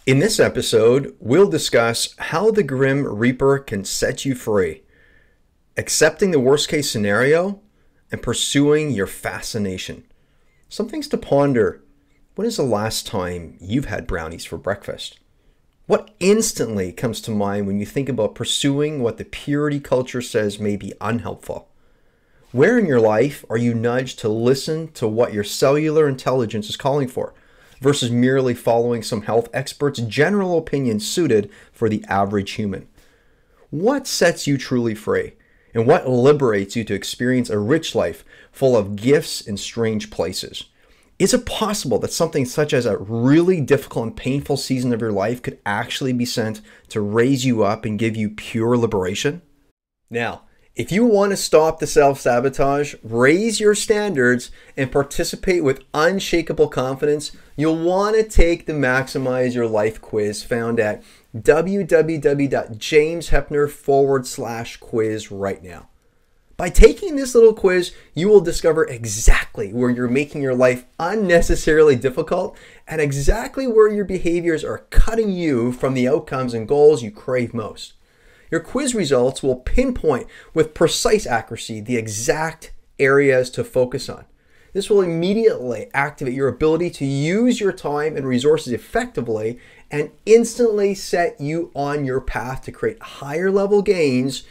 In this episode, we'll discuss how the Grim Reaper can set you free, accepting the worst case scenario, and pursuing your fascination. Some things to ponder. When is the last time you've had brownies for breakfast? What instantly comes to mind when you think about pursuing what the purity culture says may be unhelpful? Where in your life are you nudged to listen to what your cellular intelligence is calling for, versus merely following some health expert's general opinion suited for the average human? What sets you truly free? And what liberates you to experience a rich life full of gifts in strange places? Is it possible that something such as a really difficult and painful season of your life could actually be sent to raise you up and give you pure liberation? Now, if you want to stop the self-sabotage, raise your standards, and participate with unshakable confidence, you'll want to take the Maximize Your Life quiz found at www.jamesheppner.com/quiz right now. By taking this little quiz, you will discover exactly where you're making your life unnecessarily difficult and exactly where your behaviors are cutting you from the outcomes and goals you crave most. Your quiz results will pinpoint with precise accuracy the exact areas to focus on. This will immediately activate your ability to use your time and resources effectively and instantly set you on your path to create higher level gains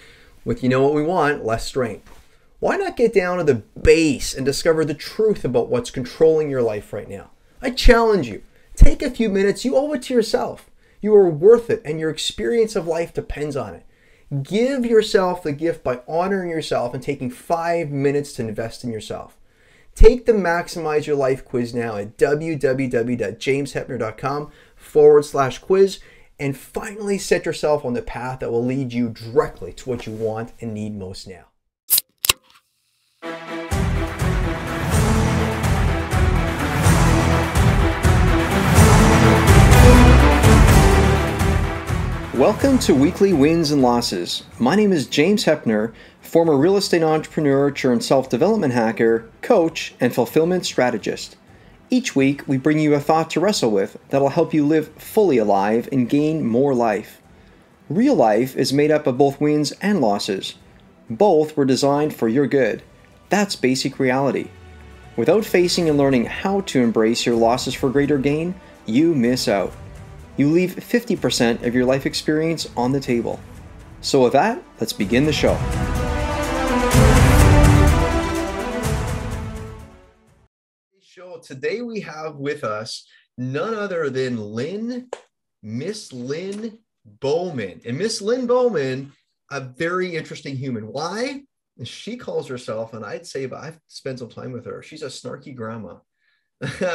with, you know what we want, less strain. Why not get down to the base and discover the truth about what's controlling your life right now? I challenge you. Take a few minutes. You owe it to yourself. You are worth it, and your experience of life depends on it. Give yourself the gift by honoring yourself and taking 5 minutes to invest in yourself. Take the Maximize Your Life quiz now at www.jamesheppner.com/quiz and finally set yourself on the path that will lead you directly to what you want and need most now. Welcome to Weekly Wins and Losses. My name is James Heppner, former real estate entrepreneur turned self-development hacker, coach, and fulfillment strategist. Each week, we bring you a thought to wrestle with that'll help you live fully alive and gain more life. Real life is made up of both wins and losses. Both were designed for your good. That's basic reality. Without facing and learning how to embrace your losses for greater gain, you miss out. You leave 50% of your life experience on the table. So with that, let's begin the show. Today we have with us none other than Miss Lynne Bowman. And Miss Lynne Bowman, a very interesting human. Why? She calls herself, and I'd say, but I've spent some time with her, she's a snarky grandma.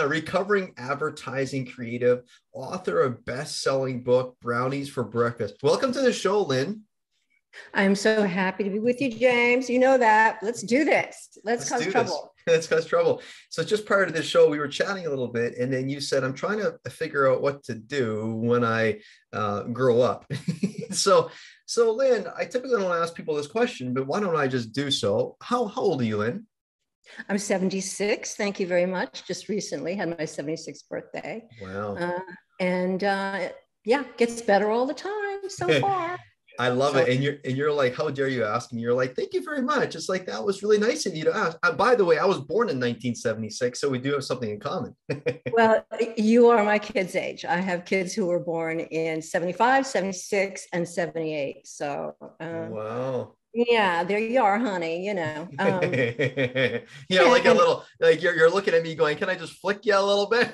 Recovering advertising creative, author of best-selling book, Brownies for Breakfast. Welcome to the show, Lynne. I'm so happy to be with you, James. You know that. Let's do this. Let's cause trouble. Let's cause trouble. So just prior to this show, we were chatting a little bit, and then you said, I'm trying to figure out what to do when I grow up. So Lynne, I typically don't ask people this question, but why don't I just do so? How old are you, Lynne? I'm 76. Thank you very much. Just recently had my 76th birthday. Wow. Yeah, gets better all the time so far. I love it. And you're like, how dare you ask me? You're like, thank you very much. It's like, that was really nice of you to ask. By the way, I was born in 1976, so we do have something in common. Well, you are my kids' age. I have kids who were born in 75, 76, and 78. So, wow. Yeah, there you are, honey, you know. Like a little, like you're looking at me going, can I just flick you a little bit?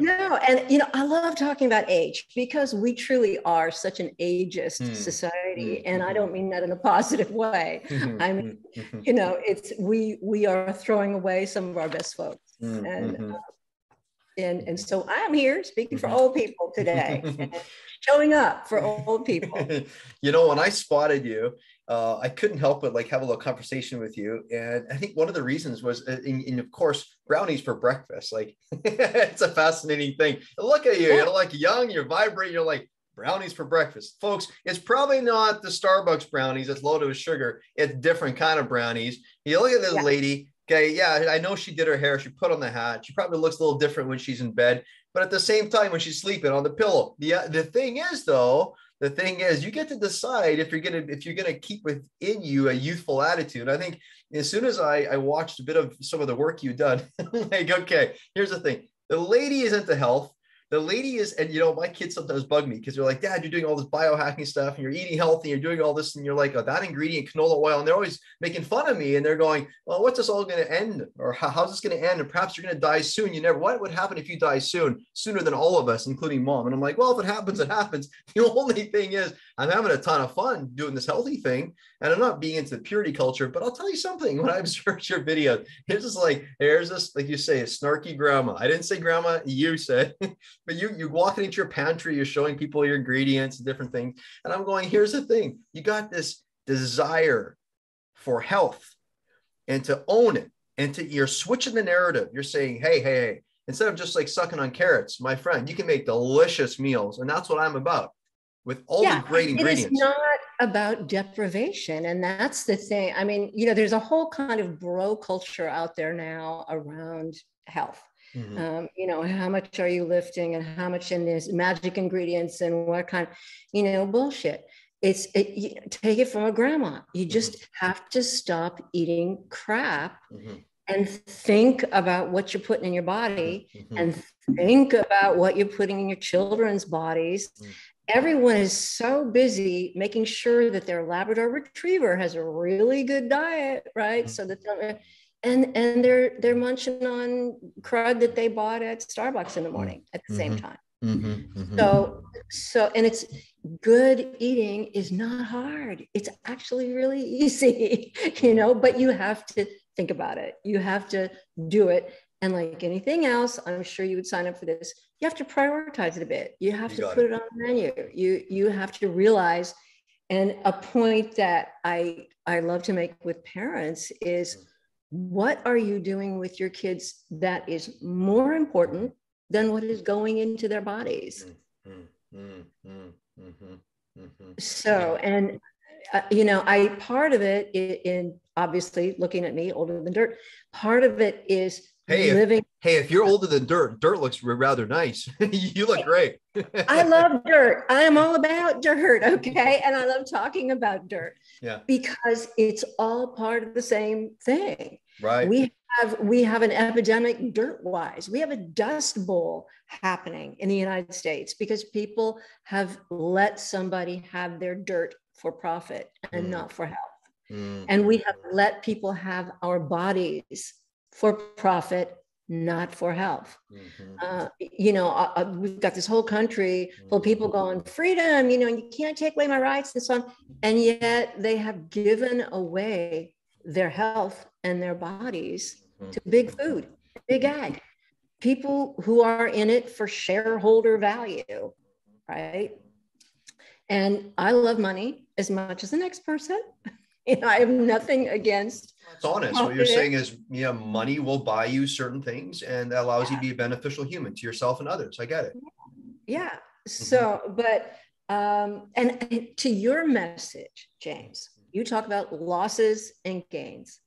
No, and I love talking about age because we truly are such an ageist society, and I don't mean that in a positive way. I mean, we are throwing away some of our best folks, and so I am here speaking for old people today, showing up for old people. When I spotted you, I couldn't help but have a little conversation with you. And I think one of the reasons was, of course, brownies for breakfast. It's a fascinating thing. Look at you, you're young, you're vibrant, you're like, brownies for breakfast. Folks, it's probably not the Starbucks brownies that's loaded with sugar. It's different kind of brownies. You look at this lady. Okay, yeah, I know she did her hair. She put on the hat. She probably looks a little different when she's in bed. But at the same time, when she's sleeping on the pillow, the thing is though, the thing is you get to decide if you're gonna keep within you a youthful attitude. I think as soon as I watched a bit of some of the work you've done, like, okay, here's the thing. The lady is into health. The lady is, and my kids sometimes bug me because they're like, Dad, you're doing all this biohacking stuff and you're eating healthy, you're doing all this, and you're like, oh, that ingredient, canola oil, and they're always making fun of me, and they're going, well, what's this all going to end, or how's this going to end, and perhaps you're going to die soon. What would happen if you die sooner than all of us, including Mom? And I'm like, well, if it happens, it happens. The only thing is, I'm having a ton of fun doing this healthy thing, and I'm not being into the purity culture. But I'll tell you something: when I observed your video, here's this, like you say, a snarky grandma. I didn't say grandma, you said, but you walking into your pantry, you're showing people your ingredients and different things. And I'm going, here's the thing: you got this desire for health and to own it, and you're switching the narrative. You're saying, hey, instead of just like sucking on carrots, my friend, you can make delicious meals. And that's what I'm about, with all the great ingredients. It is not about deprivation. And that's the thing. I mean, there's a whole kind of bro culture out there now around health. How much are you lifting, and how much in this magic ingredients, and what kind, bullshit. Take it from a grandma. You just have to stop eating crap and think about what you're putting in your body, and think about what you're putting in your children's bodies. Everyone is so busy making sure that their Labrador Retriever has a really good diet, right? So that and they're munching on crud that they bought at Starbucks in the morning at the same time. So and it's good eating is not hard. It's actually really easy, but you have to think about it. You have to do it. And like anything else, I'm sure you would sign up for this. You have to prioritize it a bit. You have to put it on the menu. You have to realize, and a point that I love to make with parents is, what are you doing with your kids that is more important than what is going into their bodies? So, and I part of it in obviously looking at me, older than dirt. Part of it is living. If you're older than dirt looks rather nice. You look great. I love dirt. I am all about dirt. Okay. And I love talking about dirt. Yeah. Because it's all part of the same thing. Right. We have an epidemic dirt-wise. We have a dust bowl happening in the United States because people have let somebody have their dirt for profit and not for health. And we have let people have our bodies for profit, not for health. We've got this whole country full of people going, freedom, and you can't take away my rights and so on. And yet they have given away their health and their bodies to big food, big ag, people who are in it for shareholder value, right? And I love money as much as the next person. I have nothing against. It's honest. What you're saying is, money will buy you certain things, and that allows you to be a beneficial human to yourself and others. I get it. Yeah. So, but, and to your message, James, you talk about losses and gains.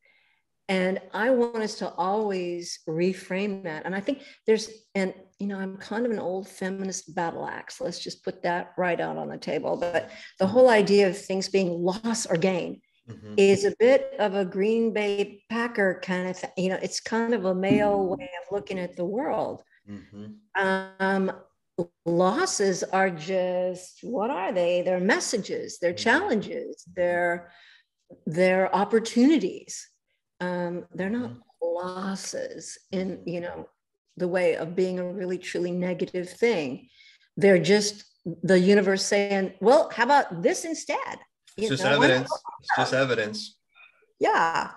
And I want us to always reframe that. And I think I'm kind of an old feminist battle axe. Let's just put that right out on the table. But the whole idea of things being loss or gain is a bit of a Green Bay Packer kind of thing. It's kind of a male way of looking at the world. Losses are just, what are they? They're messages, they're challenges, they're opportunities. They're not losses in, the way of being a really, truly negative thing. They're just the universe saying, well, how about this instead? It's just evidence. It's just evidence. Yeah.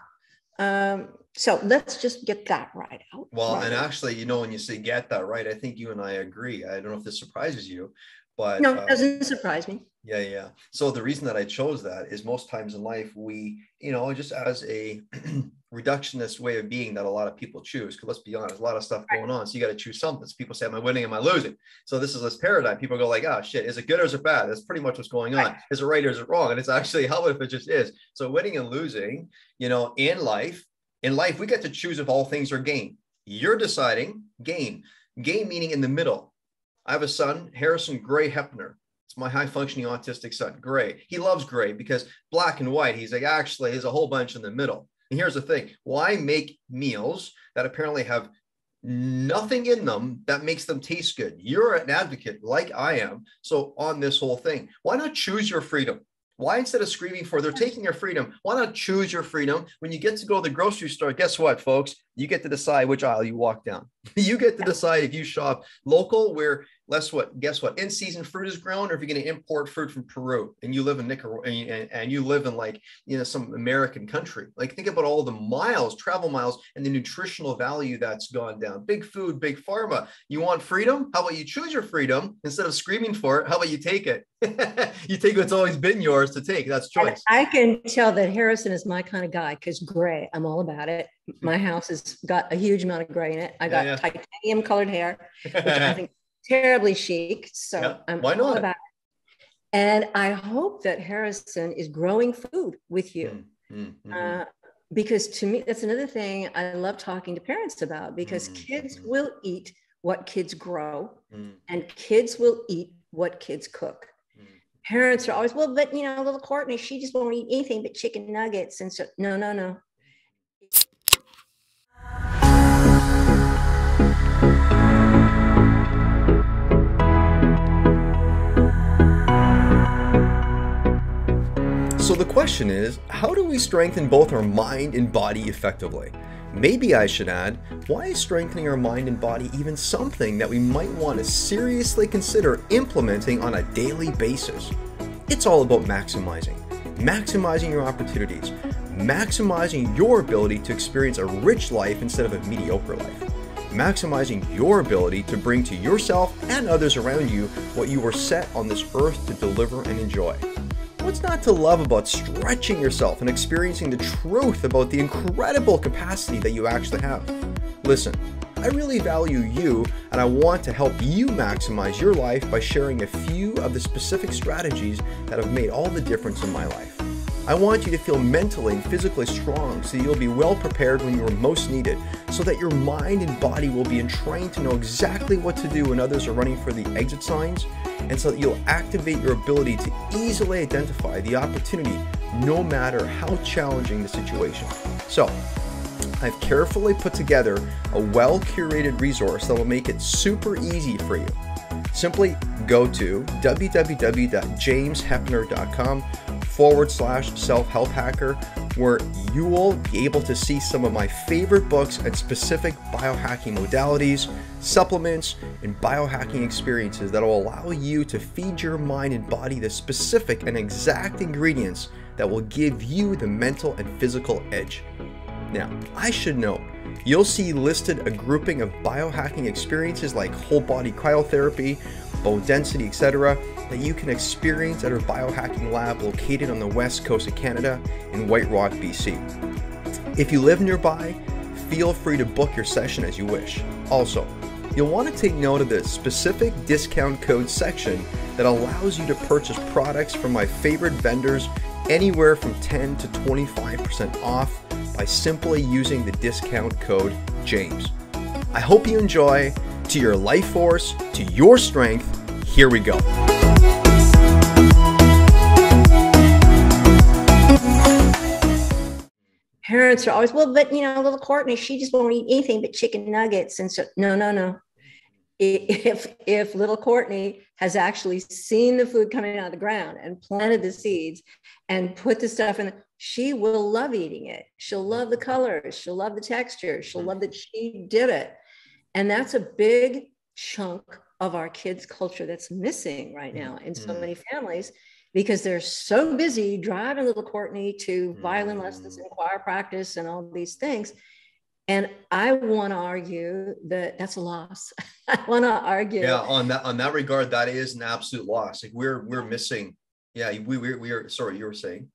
So let's just get that right out. Well, and actually, when you say get that right, I think you and I agree. I don't know if this surprises you, but no, it doesn't surprise me. Yeah. So the reason that I chose that is most times in life, we, just as a reductionist way of being that a lot of people choose, because let's be honest, a lot of stuff going on. So you got to choose something. So people say, am I winning? Am I losing? So this is this paradigm. People go like, oh shit, is it good or is it bad? That's pretty much what's going on. Is it right or is it wrong? And it's actually, how about if it just is? So winning and losing, in life, we get to choose if all things are gain. You're deciding gain. Gay meaning in the middle. I have a son, Harrison Gray Heppner. It's my high functioning autistic son, Gray. He loves gray because black and white, he's like, actually, there's a whole bunch in the middle. And here's the thing. Why make meals that apparently have nothing in them that makes them taste good? You're an advocate like I am. So on this whole thing, why not choose your freedom? Why, instead of screaming for they're taking your freedom, why not choose your freedom? When you get to go to the grocery store, guess what, folks? You get to decide which aisle you walk down. You get to decide if you shop local, where guess what? In-season fruit is grown, or if you're going to import fruit from Peru and you live in Nicaragua and you live in, like, some American country. Like, think about all the travel miles, and the nutritional value that's gone down. Big food, big pharma. You want freedom? How about you choose your freedom instead of screaming for it? How about you take it? You take what's always been yours to take. That's choice. And I can tell that Harrison is my kind of guy, because gray, I'm all about it. My house has got a huge amount of gray in it. I got titanium colored hair, which I think terribly chic. So I'm all about it. And I hope that Harrison is growing food with you. Because to me, that's another thing I love talking to parents about, because kids will eat what kids grow, and kids will eat what kids cook. Parents are always, well, but little Courtney, she just won't eat anything but chicken nuggets. And so, no. So the question is, how do we strengthen both our mind and body effectively? Maybe I should add, why is strengthening our mind and body even something that we might want to seriously consider implementing on a daily basis? It's all about maximizing your opportunities, maximizing your ability to experience a rich life instead of a mediocre life, maximizing your ability to bring to yourself and others around you what you were set on this earth to deliver and enjoy. What's not to love about stretching yourself and experiencing the truth about the incredible capacity that you actually have? Listen, I really value you, and I want to help you maximize your life by sharing a few of the specific strategies that have made all the difference in my life. I want you to feel mentally and physically strong so you'll be well prepared when you're most needed, so that your mind and body will be entrained to know exactly what to do when others are running for the exit signs, and so that you'll activate your ability to easily identify the opportunity no matter how challenging the situation. So, I've carefully put together a well-curated resource that will make it super easy for you. Simply go to www.jamesheppner.com/self-help hacker, where you will be able to see some of my favorite books and specific biohacking modalities, supplements, and biohacking experiences that will allow you to feed your mind and body the specific and exact ingredients that will give you the mental and physical edge. Now, I should note, you'll see listed a grouping of biohacking experiences like whole body cryotherapy, bone density, etc., that you can experience at our biohacking lab located on the west coast of Canada in White Rock, BC. If you live nearby, feel free to book your session as you wish. Also, you'll want to take note of the specific discount code section that allows you to purchase products from my favorite vendors anywhere from 10 to 25% off by simply using the discount code JAMES. I hope you enjoy. To your life force, to your strength, here we go. Parents are always, well, but little Courtney, she just won't eat anything but chicken nuggets. And so, no. If little Courtney has actually seen the food coming out of the ground and planted the seeds and put the stuff in, she will love eating it. She'll love the colors. She'll love the texture. She'll love that she did it. And that's a big chunk of our kids' culture that's missing right now in so many families, because they're so busy driving little Courtney to violin lessons and choir practice and all these things. And I want to argue that that's a loss. I want to argue. Yeah, on that regard, that is an absolute loss. Like we're missing. Yeah, we are. Sorry, you were saying.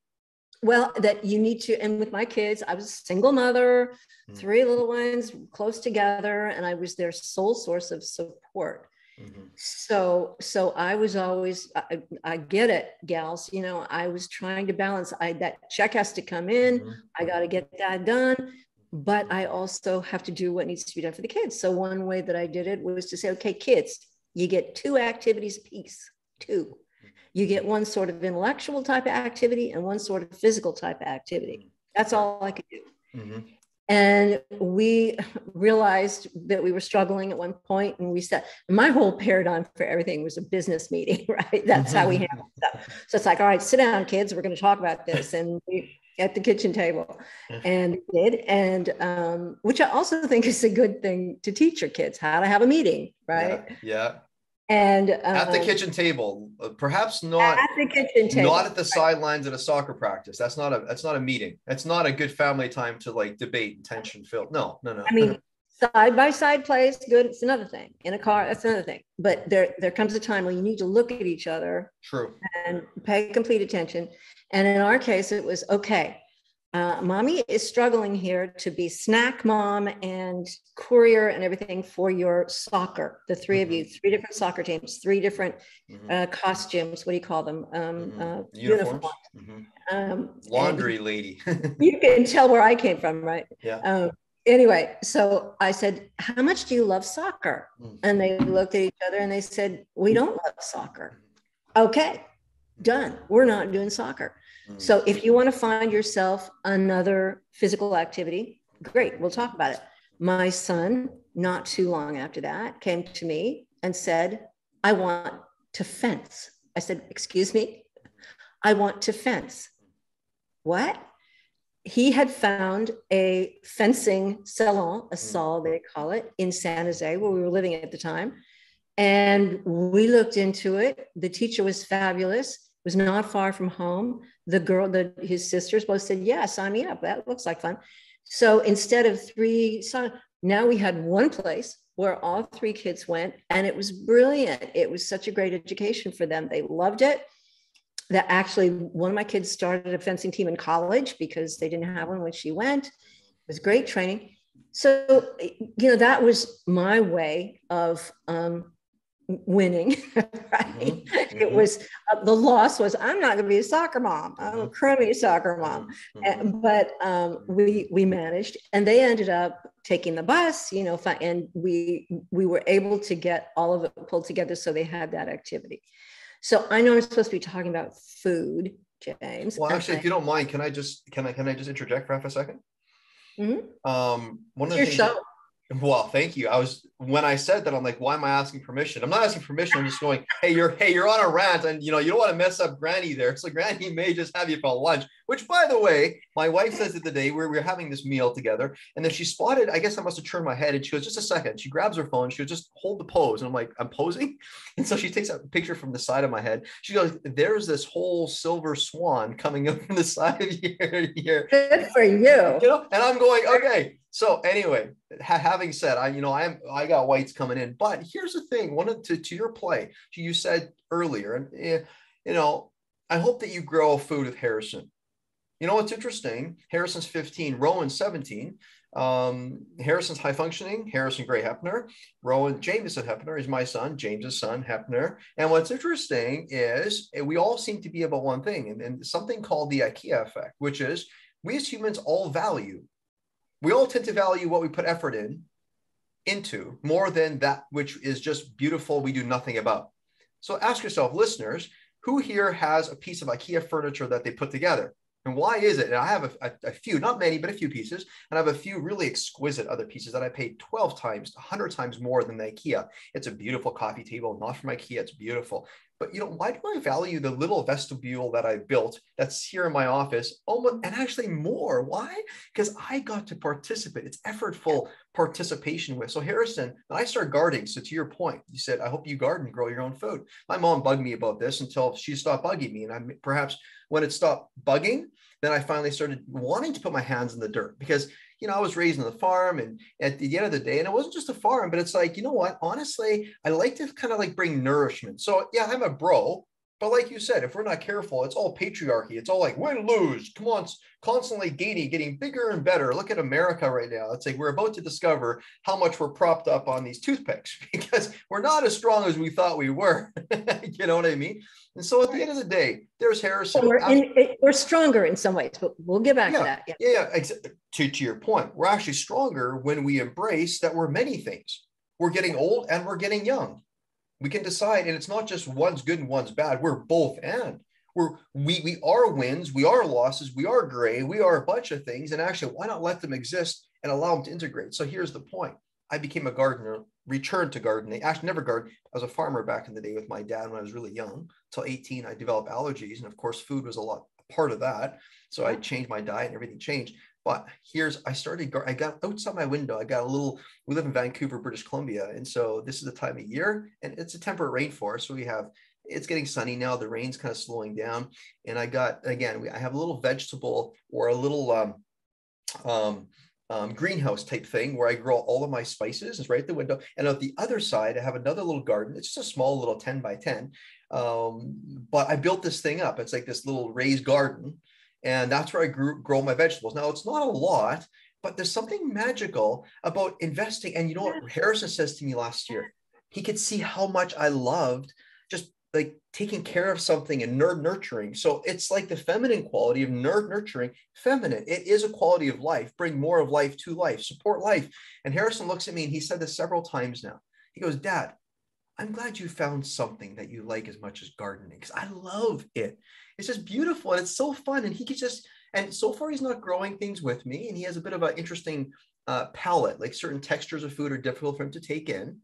Well, that you need to, and with my kids, I was a single mother, 3 little ones close together, and I was their sole source of support. So I was always, I get it, gals, I was trying to balance. That check has to come in. I got to get that done. but I also have to do what needs to be done for the kids. So one way that I did it was to say, okay, kids, you get 2 activities apiece, 2. You get one sort of intellectual type of activity and one sort of physical type of activity. That's all I could do. Mm-hmm. And we realized that we were struggling at one point, and we said, my whole paradigm for everything was a business meeting, right? That's how we handle stuff. So it's like, all right, sit down, kids, we're going to talk about this. And we at the kitchen table, and did, and which I also think is a good thing to teach your kids, how to have a meeting, right? Yeah. And at the kitchen table, perhaps not at the kitchen table, not at the sidelines at a soccer practice. That's not a meeting. That's not a good family time to like debate and tension filled. No. I mean, side by side play is good. It's another thing. In a car, that's another thing. But there comes a time when you need to look at each other. True. And pay complete attention. And in our case, it was, okay, mommy is struggling here to be snack mom and courier and everything for your soccer. The 3 of you, 3 different soccer teams, 3 different costumes. What do you call them? Uniforms. Laundry lady. You can tell where I came from, right? Yeah. Anyway, so I said, how much do you love soccer? And they looked at each other and they said, we don't love soccer. Okay, done. We're not doing soccer. So if you want to find yourself another physical activity, great, we'll talk about it. My son, not too long after that, came to me and said, I want to fence. I said, excuse me? I want to fence. What? He had found a fencing salon, a salle they call it, in San Jose, where we were living at the time. And we looked into it. The teacher was fabulous. Was not far from home. The girl, his sisters both said, yeah, sign me up. That looks like fun. So instead of 3, now we had one place where all 3 kids went, and it was brilliant. It was such a great education for them. They loved it. That actually, one of my kids started a fencing team in college because they didn't have one when she went. It was great training. So, that was my way of winning, right? It was, the loss was, I'm not going to be a soccer mom. I'm a crummy soccer mom. But we managed, and they ended up taking the bus, and we were able to get all of it pulled together so they had that activity. So I know I'm supposed to be talking about food, James. Well, actually, if you don't mind, can I just interject for half a second? One of the things well, thank you. When I said that, I'm like, why am I asking permission? I'm not asking permission. I'm just going, hey, you're on a rant, and you don't want to mess up Granny there. So Granny may just have you for lunch, which, by the way, my wife says that the day we were having this meal together, and then she spotted, I guess I must have turned my head, and she goes, just a second. She grabs her phone. She goes, just hold the pose. And I'm like, I'm posing. And so she takes a picture from the side of my head. She goes, there's this whole silver swan coming up from the side of your Good for you. And I'm going, okay. So anyway, having said, I got whites coming in, but here's the thing. To your play, you said earlier, and I hope that you grow food with Harrison. What's interesting? Harrison's 15, Rowan's 17. Harrison's high functioning. Harrison Gray Heppner. Jameson Heppner is my son. James's son Heppner. And what's interesting is we all seem to be about one thing, and something called the IKEA effect, which is we as humans all value. We all tend to value what we put effort into more than that which is just beautiful, we do nothing about. So ask yourself, listeners, who here has a piece of IKEA furniture that they put together? And why is it? And I have a few, not many, but a few pieces. And I have a few really exquisite other pieces that I paid 12 times, 100 times more than the IKEA. It's a beautiful coffee table, not from IKEA. It's beautiful. But why do I value the little vestibule that I built that's here in my office almost, and actually more? Why? Because I got to participate. It's effortful participation with. So Harrison, when I started gardening, so to your point, you said, I hope you garden, grow your own food. My mom bugged me about this until she stopped bugging me. And perhaps when it stopped bugging, then I finally started wanting to put my hands in the dirt because, I was raised on the farm, and at the end of the day, and it wasn't just a farm, but it's like, what? Honestly, I like to kind of like bring nourishment. So yeah, I'm a bro, But like you said, if we're not careful, it's all patriarchy. It's all like win, lose. Come on, constantly getting bigger and better. Look at America right now. It's like we're about to discover how much we're propped up on these toothpicks because we're not as strong as we thought we were. You know what I mean? And so at the end of the day, there's Harrison. We're stronger in some ways, but we'll get back to that. Yeah. To your point, we're actually stronger when we embrace that we're many things. We're getting old and we're getting young. We can decide, and it's not just one's good and one's bad. We're both and. We are wins, we are losses, we are gray, we are a bunch of things. And actually, why not let them exist and allow them to integrate? So here's the point. I became a gardener, returned to gardening. Actually, never gardened. I was a farmer back in the day with my dad when I was really young. Until 18, I developed allergies. And of course, food was a part of that. So I changed my diet and everything changed. But I got outside my window. I got we live in Vancouver, British Columbia. And so this is the time of year and it's a temperate rainforest. So it's getting sunny now. The rain's kind of slowing down. And I have a little vegetable or a little greenhouse type thing where I grow all of my spices. It's right at the window. And at the other side, I have another little garden. It's just a small little 10 by 10. But I built this thing up. It's like this little raised garden. And that's where I grow my vegetables. Now, it's not a lot, but there's something magical about investing. And you know what Harrison says to me last year? He could see how much I loved just like taking care of something and nurturing. So it's like the feminine quality of nurturing, feminine. It is a quality of life. Bring more of life to life, support life. And Harrison looks at me and he said this several times now. He goes, Dad, I'm glad you found something that you like as much as gardening because I love it. It's just beautiful and it's so fun. And and so far he's not growing things with me. And he has a bit of an interesting palate, like certain textures of food are difficult for him to take in.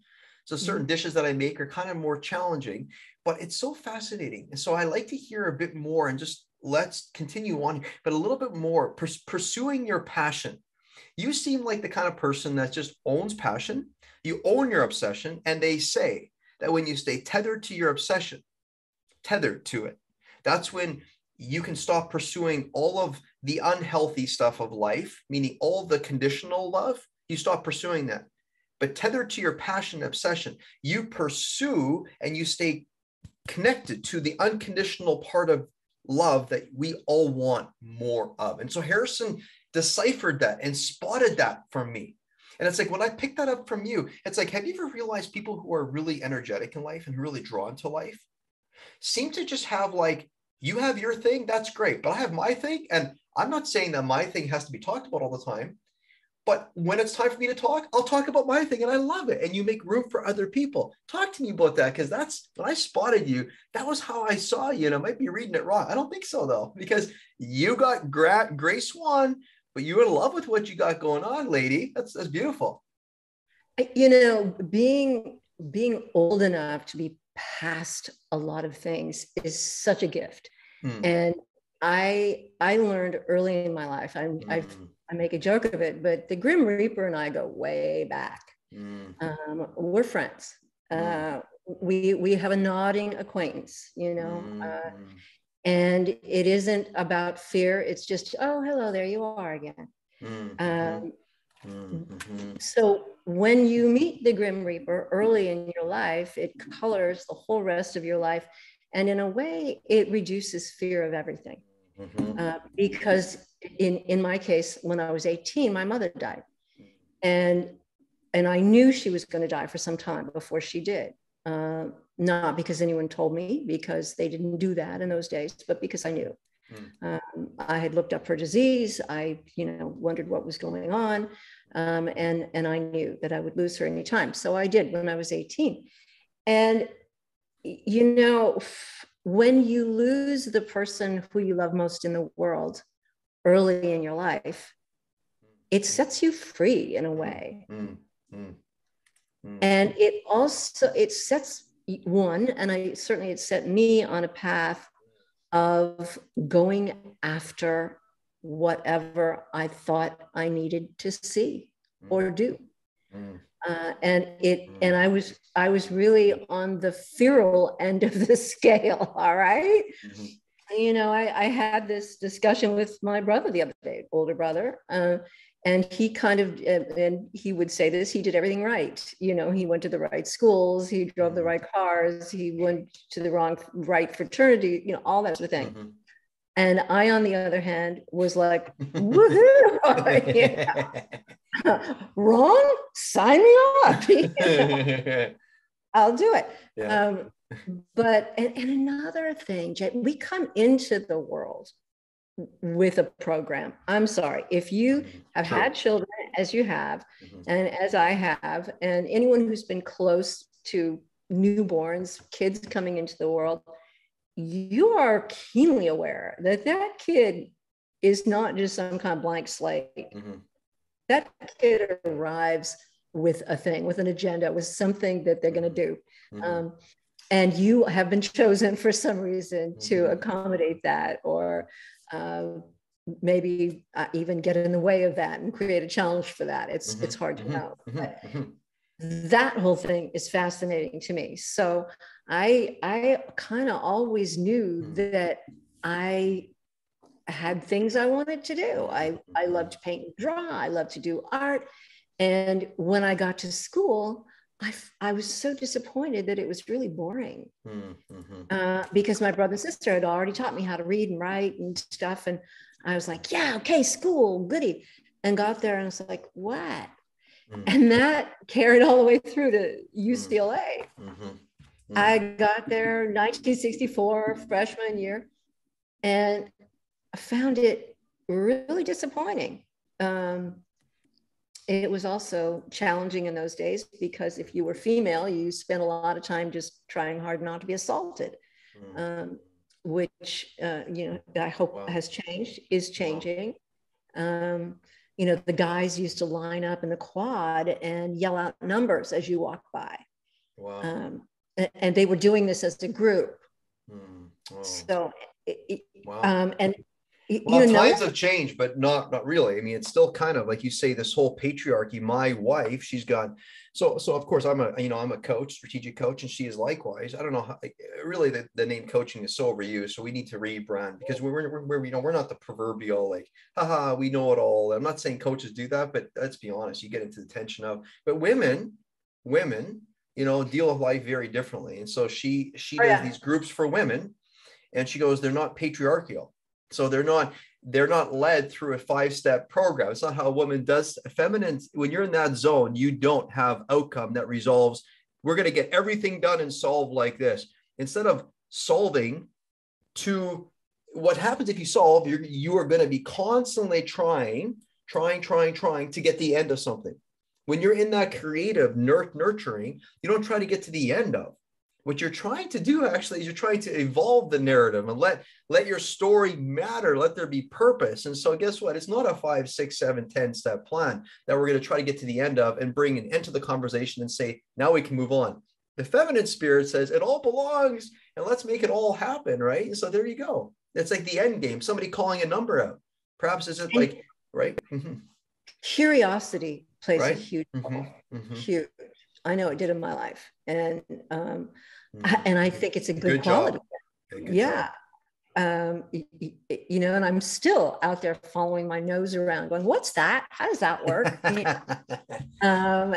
So certain dishes that I make are kind of more challenging, but it's so fascinating. And so I like to hear a bit more and just let's continue on, but a little bit more pursuing your passion. You seem like the kind of person that just owns passion. You own your obsession. And they say that when you stay tethered to your obsession, tethered to it, that's when you can stop pursuing all of the unhealthy stuff of life, meaning all the conditional love. You stop pursuing that. But tethered to your passion and obsession, you pursue and you stay connected to the unconditional part of love that we all want more of. And so Harrison deciphered that and spotted that from me. And it's like, when I picked that up from you, it's like, have you ever realized people who are really energetic in life and who really drawn to life seem to just have like, you have your thing, that's great, but I have my thing. And I'm not saying that my thing has to be talked about all the time, but when it's time for me to talk, I'll talk about my thing and I love it. And you make room for other people. Talk to me about that, because that's when I spotted you, that was how I saw you. And I might be reading it wrong. I don't think so though, because you got gray swan, but you're in love with what you got going on, lady. That's beautiful. You know, being old enough to be past a lot of things is such a gift. And I learned early in my life, I make a joke of it, but the Grim Reaper and I go way back. We're friends. We have a nodding acquaintance, you know, and it isn't about fear. It's just, oh, hello, there you are again. So when you meet the Grim Reaper early in your life, it colors the whole rest of your life. And in a way, it reduces fear of everything. Because in my case, when I was 18, my mother died. And I knew she was going to die for some time before she did. Not because anyone told me, because they didn't do that in those days, but because I knew. I had looked up her disease. I, wondered what was going on. And I knew that I would lose her anytime. So I did when I was 18. And, when you lose the person who you love most in the world early in your life, it sets you free in a way. And it sets one, and it set me on a path of going after whatever I thought I needed to see or do. And I was really on the feral end of the scale. All right. I had this discussion with my brother the other day, older brother. And And he kind of, and he would say this, he did everything right. You know, he went to the right schools, he drove the right cars, he went to the right fraternity, you know, all that sort of thing. And I, on the other hand, was like, woohoo, wrong, sign me up. You know? I'll do it. Yeah. But another thing, Jay, we come into the world with a program. I'm sorry, if you have had children as you have, and as I have, and anyone who's been close to newborns, kids coming into the world, you are keenly aware that that kid is not just some kind of blank slate. That kid arrives with a thing, with an agenda, with something that they're going to do. And you have been chosen for some reason to accommodate that, or maybe even get in the way of that and create a challenge for that. It's hard to know. But that whole thing is fascinating to me. So I kind of always knew that I had things I wanted to do. I loved to paint and draw. I loved to do art. And when I got to school, I was so disappointed that it was really boring, because my brother and sister had already taught me how to read and write and stuff. And I was like, yeah, okay, school, goody. And got there and I was like, what? And that carried all the way through to UCLA. I got there 1964, freshman year, and I found it really disappointing. It was also challenging in those days because if you were female, you spent a lot of time just trying hard not to be assaulted, which, you know, I hope has changed, is changing. You know, the guys used to line up in the quad and yell out numbers as you walk by. And they were doing this as a group. So, and well, you know, times have changed, but not really. I mean, it's still kind of like you say, this whole patriarchy. My wife, she's got, so of course I'm a coach, strategic coach, and she is likewise. I don't know how, really the name coaching is so overused. So we need to rebrand, because we're you know, we're not the proverbial like, haha, we know it all. I'm not saying coaches do that, but let's be honest, you get into the tension of, but women, you know, deal with life very differently. And so she does these groups for women, and she goes, they're not patriarchal. So they're not led through a 5-step program. It's not how a woman does. Feminine, when you're in that zone, you don't have outcome that resolves. We're going to get everything done and solve like this. Instead of solving to what happens if you solve, you are going to be constantly trying to get the end of something. When you're in that creative nurturing, you don't try to get to the end of. What you're trying to do actually is you're trying to evolve the narrative and let your story matter, let there be purpose. And so guess what? It's not a 5, 6, 7, 10-step plan that we're going to try to get to the end of and bring an end to the conversation and say, now we can move on. The feminine spirit says it all belongs and let's make it all happen, right? And so there you go. It's like the end game, somebody calling a number out. Perhaps is it like, right? Curiosity plays a huge role. Huge. I know it did in my life. And I think it's a good quality. Yeah. You know, and I'm still out there following my nose around going, what's that? How does that work?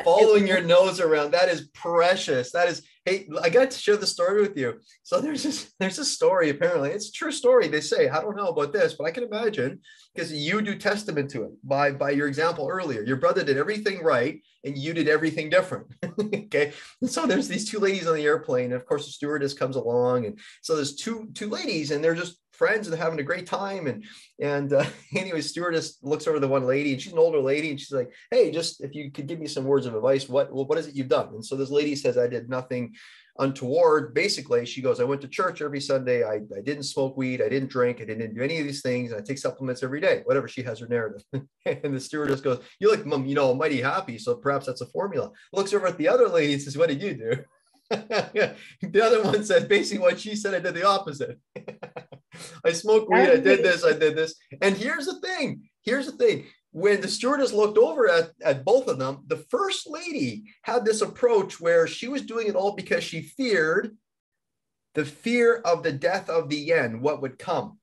Following your nose around. That is precious. That is, hey, I got to share the story with you. So there's a story, apparently. It's a true story. They say, I don't know about this, but I can imagine, because you do testament to it by your example earlier. Your brother did everything right and you did everything different. Okay. And so there's these 2 ladies on the airplane. And of course, the stewardess comes along. And so there's two ladies and they're just friends and having a great time. And anyway, stewardess looks over the one lady and she's an older lady. And she's like, hey, just if you could give me some words of advice, what is it you've done? And so this lady says, I did nothing untoward. Basically, she goes, I went to church every Sunday. I didn't smoke weed. I didn't drink. I didn't do any of these things. I take supplements every day, whatever. She has her narrative. And the stewardess goes, you look, you know, mighty happy. So perhaps that's a formula. Looks over at the other lady and says, what did you do? The other one said basically what she said. I did the opposite. I smoked weed. I did this. And here's the thing. When the stewardess looked over at both of them, the first lady had this approach where she was doing it all because she feared the fear of the death of the end, what would come.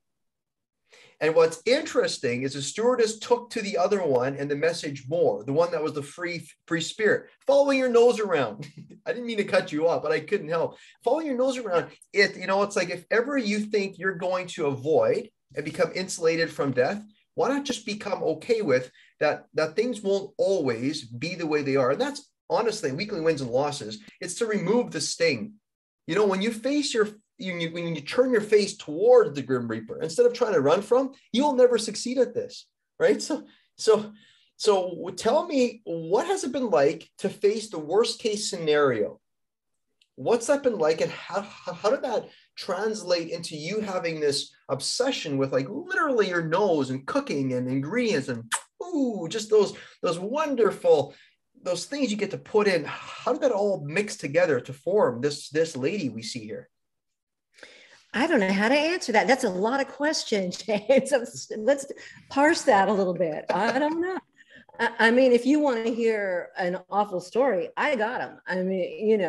And what's interesting is the stewardess took to the other one and the message more, the one that was the free spirit, following your nose around. I didn't mean to cut you off, but I couldn't help. Following your nose around, it's like if ever you think you're going to avoid and become insulated from death, why not just become okay with that things won't always be the way they are? And that's honestly weekly wins and losses. It's to remove the sting. When you face when you turn your face toward the Grim Reaper, instead of trying to run from, you'll never succeed at this, right? So tell me, what has it been like to face the worst case scenario? What's that been like, and how did that translate into you having this obsession with like literally your nose and cooking and ingredients and just those wonderful those things you get to put in? How did that all mix together to form this lady we see here? I don't know how to answer that. That's a lot of questions, James. Let's parse that a little bit. I don't know. I mean, if you want to hear an awful story, I got them. I mean,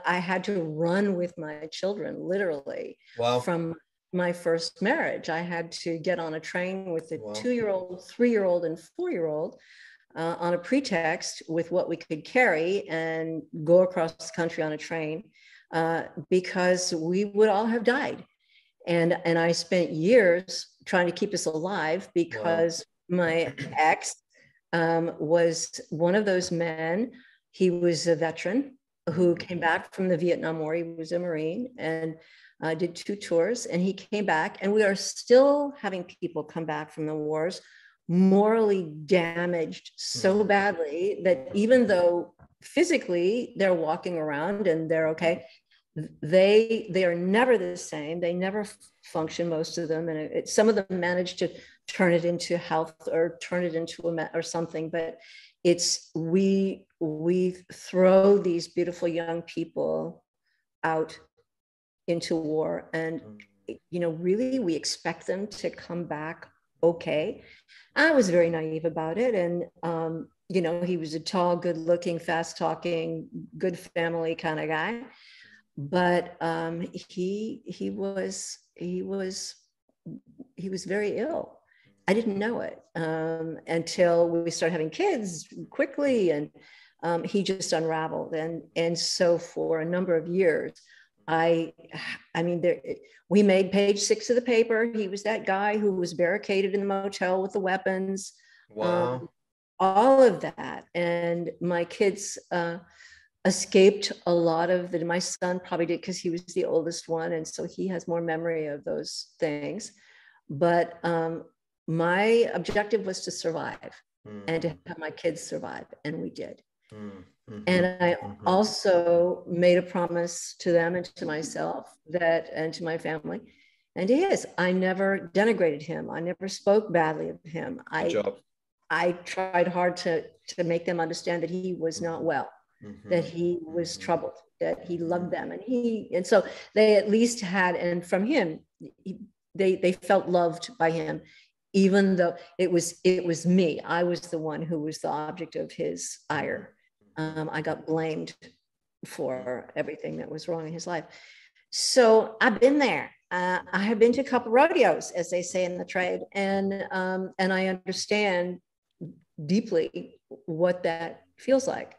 I had to run with my children, literally. Wow. From my first marriage. I had to get on a train with a 2-year-old, 3-year-old, and 4-year-old on a pretext with what we could carry and go across the country on a train because we would all have died. And I spent years trying to keep us alive because my ex was one of those men. He was a veteran who came back from the Vietnam War. He was a Marine and did 2 tours, and he came back, and we are still having people come back from the wars morally damaged so badly that even though physically they're walking around and they're okay, they are never the same. They never function, most of them, and some of them manage to turn it into health or turn it into or something. But it's we throw these beautiful young people out into war, and really we expect them to come back okay. I was very naive about it, and he was a tall, good-looking, fast-talking, good family kind of guy. But he was very ill. I didn't know it until we started having kids quickly, and he just unraveled. And so for a number of years, we made page 6 of the paper. He was that guy who was barricaded in the motel with the weapons. Wow. All of that. And my kids escaped a lot of my son probably did because he was the oldest one, and so he has more memory of those things. But my objective was to survive and to have my kids survive, and we did. And I also made a promise to them and to myself and to my family and to his. I never denigrated him. I never spoke badly of him. I tried hard to make them understand that he was not well. That he was troubled, that he loved them, and so they at least had, and from him, they felt loved by him, even though it was me. I was the one who was the object of his ire. I got blamed for everything that was wrong in his life. So I've been there. I have been to a couple rodeos, as they say in the trade, and I understand deeply what that feels like.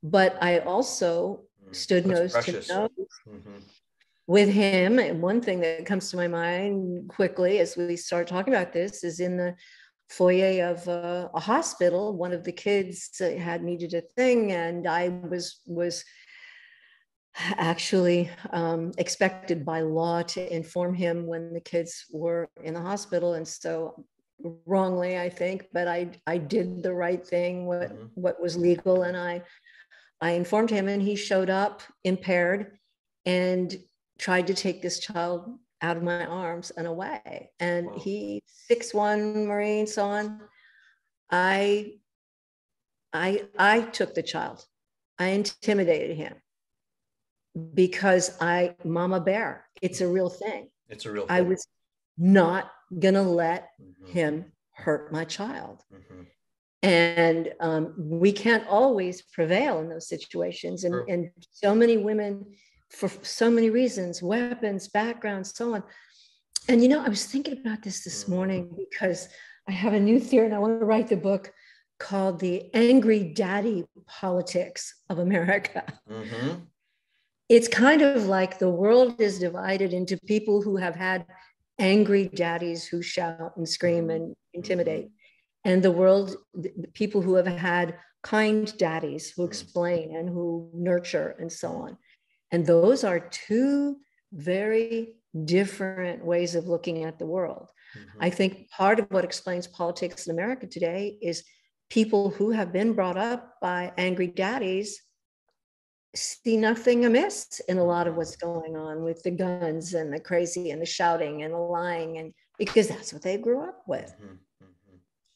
But I also stood nose to nose with him. And one thing that comes to my mind quickly as we start talking about this is in the foyer of a hospital, one of the kids had needed a thing, and I was actually expected by law to inform him when the kids were in the hospital. And so wrongly, I think, but I did the right thing, what was legal, and I informed him, and he showed up impaired and tried to take this child out of my arms and away. And he, 6'1" Marine, so on. I took the child. I intimidated him because Mama Bear, it's a real thing. It's a real thing. I was not gonna let him hurt my child. And we can't always prevail in those situations. And so many women, for so many reasons, weapons, backgrounds, so on, And, I was thinking about this morning because I have a new theory and I want to write the book called The Angry Daddy Politics of America. Mm-hmm. It's kind of like the world is divided into people who have had angry daddies who shout and scream and intimidate, and the people who have had kind daddies who explain and who nurture and so on. And those are two very different ways of looking at the world. I think part of what explains politics in America today is people who have been brought up by angry daddies see nothing amiss in a lot of what's going on with the guns and the crazy and the shouting and the lying, and because that's what they grew up with.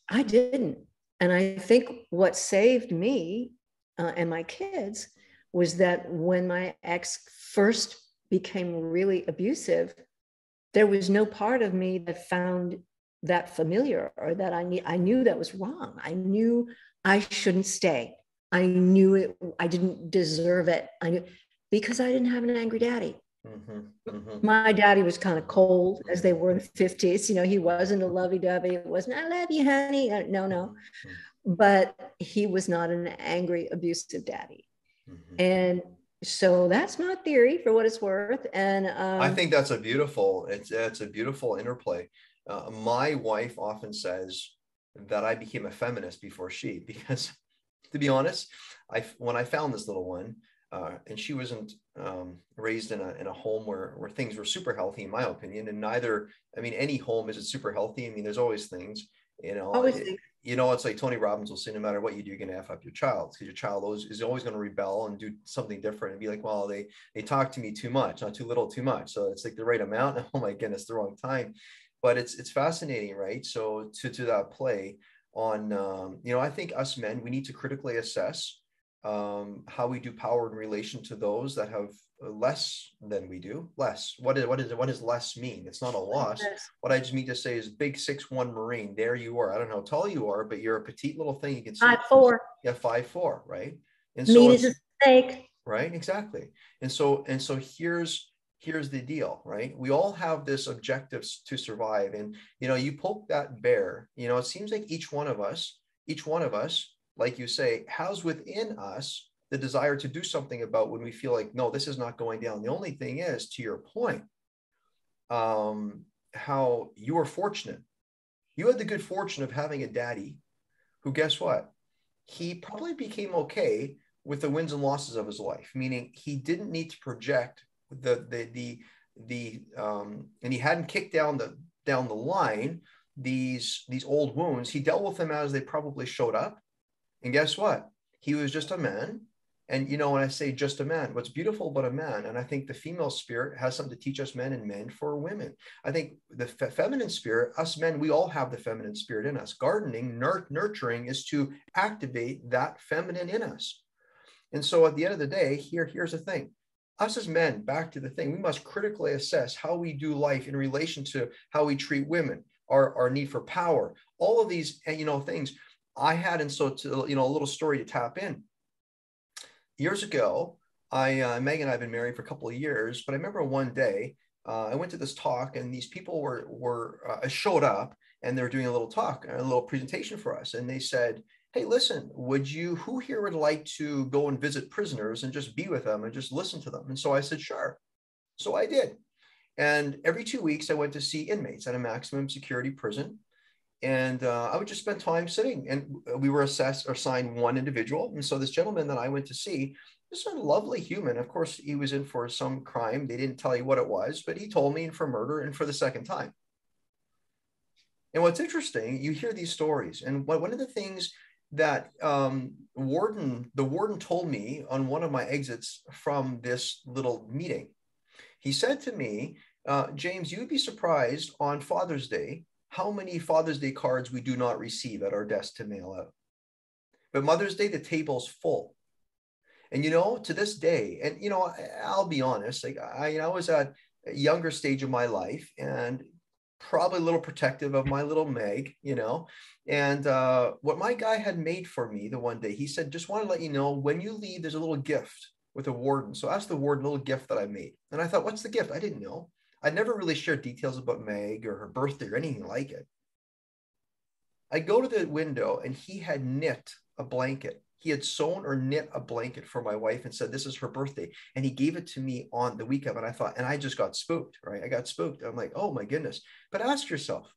I didn't. And I think what saved me and my kids was that when my ex first became really abusive, there was no part of me that found that familiar or that I knew that was wrong. I knew I shouldn't stay. I knew it. I didn't deserve it. I knew, because I didn't have an angry daddy. My daddy was kind of cold, as they were in the 50s. He wasn't a lovey-dovey. It wasn't, I love you, honey. No. But he was not an angry, abusive daddy. And so that's my theory for what it's worth. And I think that's it's a beautiful interplay. My wife often says that I became a feminist before she, because to be honest, when I found this little one, and she wasn't raised in a home where things were super healthy, in my opinion, and any home isn't super healthy. I mean, there's always things, it's like Tony Robbins will say, no matter what you do, you're going to F up your child, because your child is always going to rebel and do something different and be like, well, they talk to me too much, not too little, too much. So it's like the right amount. Oh my goodness, the wrong time. But it's fascinating, right? So to that play on, I think us men, we need to critically assess how we do power in relation to those that have less than we do. Less. What does less mean? It's not a loss. What I just mean to say is big 6'1" Marine. There you are. I don't know how tall you are, but you're a petite little thing. You can see 5'4". Yeah, 5'4", right? And mean as a snake. Right, exactly. And so here's the deal, right? We all have this objective to survive. And, you poke that bear, it seems like each one of us, like you say, has within us the desire to do something about when we feel like, no, this is not going down. The only thing is, to your point, how you were fortunate. You had the good fortune of having a daddy who, guess what? He probably became okay with the wins and losses of his life, meaning he didn't need to project and he hadn't kicked down the line these old wounds. He dealt with them as they probably showed up. And guess what? He was just a man. And, when I say just a man, what's beautiful about a man, and I think the female spirit has something to teach us men and men for women. I think the feminine spirit, us men, we all have the feminine spirit in us. Gardening, nurturing is to activate that feminine in us. And so at the end of the day, here's the thing. Us as men, back to the thing, we must critically assess how we do life in relation to how we treat women, our need for power, all of these, things I had. And so to, a little story to tap in. Years ago, Megan and I have been married for a couple of years, but I remember one day I went to this talk and these people showed up and they were doing a little talk, a little presentation for us. And they said, hey, listen, who here would like to go and visit prisoners and just be with them and just listen to them? And so I said, sure. So I did. And every 2 weeks I went to see inmates at a maximum security prison. And I would just spend time sitting, and we were assigned one individual. And so this gentleman that I went to see, this is a lovely human. Of course, he was in for some crime. They didn't tell you what it was, but he told me, for murder and for the second time. And what's interesting, you hear these stories. And one of the things that the warden told me on one of my exits from this little meeting, he said to me, James, you'd be surprised on Father's Day how many Father's Day cards we do not receive at our desk to mail out. But Mother's Day, the table's full. And, to this day, and, I'll be honest, like I was at a younger stage of my life and probably a little protective of my little Meg, and what my guy had made for me the one day, he said, just want to let you know, when you leave, there's a little gift with a warden. So I asked the warden a little gift that I made. And I thought, what's the gift? I didn't know. I never really shared details about Meg or her birthday or anything like it. I go to the window and he had knit a blanket. He had sewn or knit a blanket for my wife and said, this is her birthday. And he gave it to me on the week of it. And I thought, and I just got spooked, right? I got spooked. I'm like, oh my goodness. But ask yourself,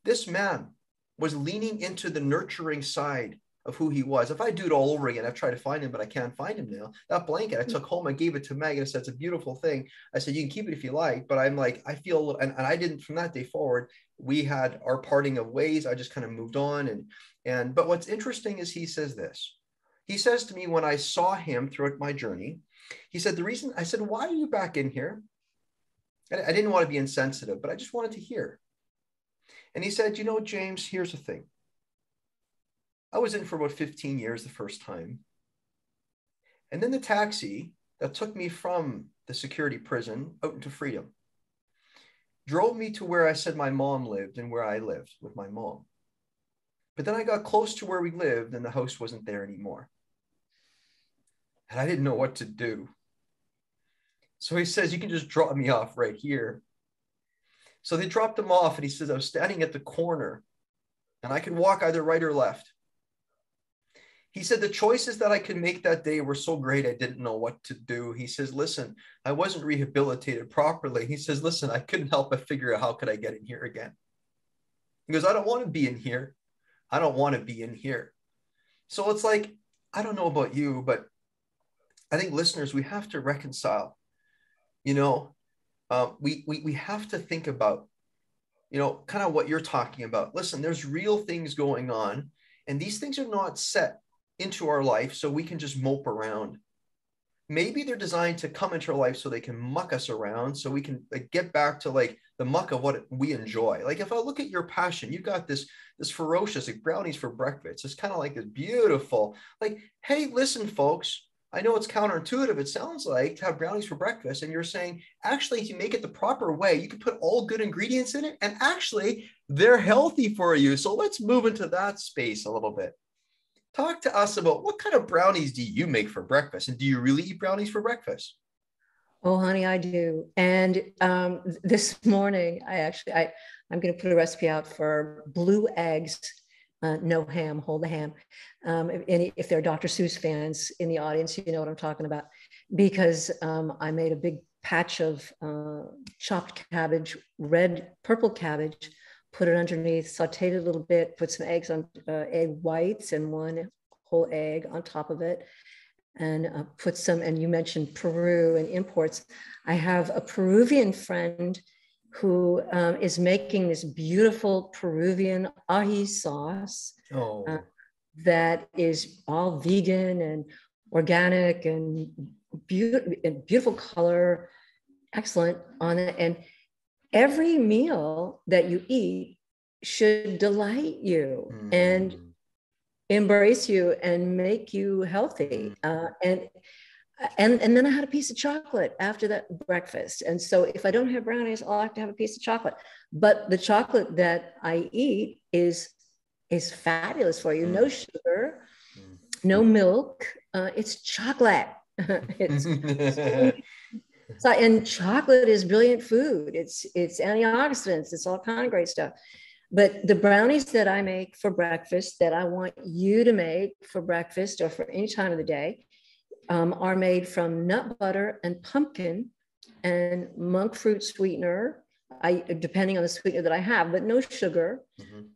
this man was leaning into the nurturing side of who he was. If I do it all over again, I've tried to find him, but I can't find him now. That blanket I took home, I gave it to Meg, and I said, it's a beautiful thing. I said, you can keep it if you like, but I'm like, I feel a little, and I didn't, from that day forward, we had our parting of ways. I just kind of moved on. But what's interesting is he says this. He says to me when I saw him throughout my journey, he said, the reason, I said, why are you back in here? I didn't want to be insensitive, but I just wanted to hear. And he said, you know, James, here's the thing. I was in for about 15 years the first time. And then the taxi that took me from the security prison out into freedom drove me to where I said my mom lived and where I lived with my mom. But then I got close to where we lived and the house wasn't there anymore. And I didn't know what to do. So he says, you can just drop me off right here. So they dropped him off and he says, I was standing at the corner and I could walk either right or left. He said, the choices that I could make that day were so great, I didn't know what to do. He says, listen, I wasn't rehabilitated properly. He says, listen, I couldn't help but figure out how could I get in here again. He goes, I don't want to be in here. I don't want to be in here. So it's like, I don't know about you, but I think listeners, we have to reconcile, you know, we have to think about, you know, kind of what you're talking about. Listen, there's real things going on, and these things are not set into our life so we can just mope around. Maybe they're designed to come into our life so they can muck us around, so we can like, get back to like the muck of what we enjoy. Like if I look at your passion, you got this ferocious like brownies for breakfast. It's kind of like this beautiful, like, hey, listen, folks, I know it's counterintuitive, it sounds like, to have brownies for breakfast. And you're saying, actually, if you make it the proper way, you can put all good ingredients in it. And actually, they're healthy for you. So let's move into that space a little bit. Talk to us about what kind of brownies do you make for breakfast? And do you really eat brownies for breakfast? Oh, honey, I do. And this morning, I'm going to put a recipe out for blue eggs. No ham, hold the ham. If there are Dr. Seuss fans in the audience, you know what I'm talking about. Because I made a big patch of chopped cabbage, purple cabbage, put it underneath, sauteed it a little bit, put some eggs on, egg whites and one whole egg on top of it. And put some, and you mentioned Peru and imports. I have a Peruvian friend who is making this beautiful Peruvian ají sauce that is all vegan and organic and beautiful color, excellent on it. And every meal that you eat should delight you and embrace you and make you healthy. And then I had a piece of chocolate after that breakfast. And so if I don't have brownies, I'll have to have a piece of chocolate. But the chocolate that I eat is fabulous for you. No sugar, no milk. It's chocolate. And chocolate is brilliant food. It's antioxidants. It's all kind of great stuff. But the brownies that I make for breakfast, that I want you to make for breakfast or for any time of the day, are made from nut butter and pumpkin and monk fruit sweetener, depending on the sweetener that I have, but no sugar.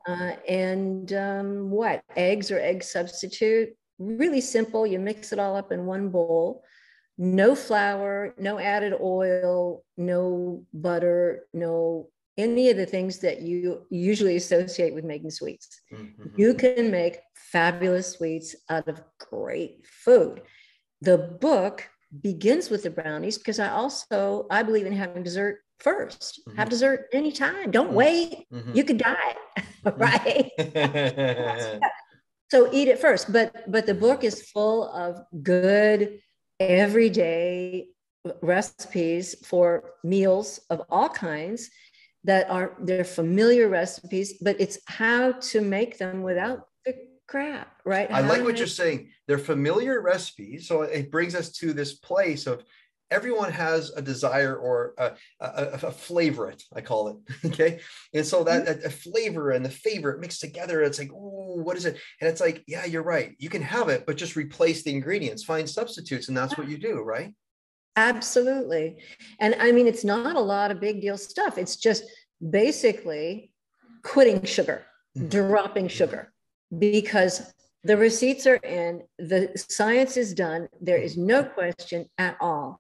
And eggs or egg substitute. Really simple. You mix it all up in one bowl. No flour, no added oil, no butter, no any of the things that you usually associate with making sweets. You can make fabulous sweets out of great food. The book begins with the brownies because I believe in having dessert first. Have dessert anytime. Don't wait. You could die, right? So eat it first. But the book is full of good, everyday recipes for meals of all kinds they're familiar recipes, but it's how to make them without the crap, right? I like what you're saying. They're familiar recipes. So it brings us to this place of everyone has a desire or a favorite, I call it. Okay. And so that a flavor and the favorite mixed together, it's like, oh, what is it? And it's like, yeah, you're right. You can have it, but just replace the ingredients, find substitutes. And that's what you do, right? Absolutely. And I mean, it's not a lot of big deal stuff. It's just basically quitting sugar, dropping sugar, because the receipts are in, the science is done. There is no question at all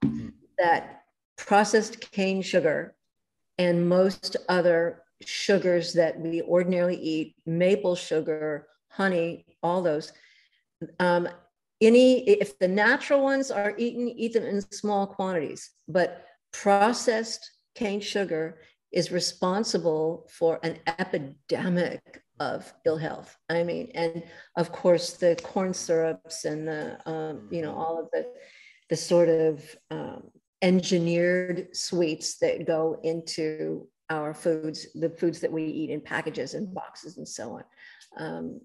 that processed cane sugar and most other sugars that we ordinarily eat, maple sugar, honey, all those, if the natural ones are eaten, eat them in small quantities, but processed cane sugar is responsible for an epidemic of ill health. I mean, and of course the corn syrups and the, all of the sort of engineered sweets that go into our foods, the foods that we eat in packages and boxes and so on.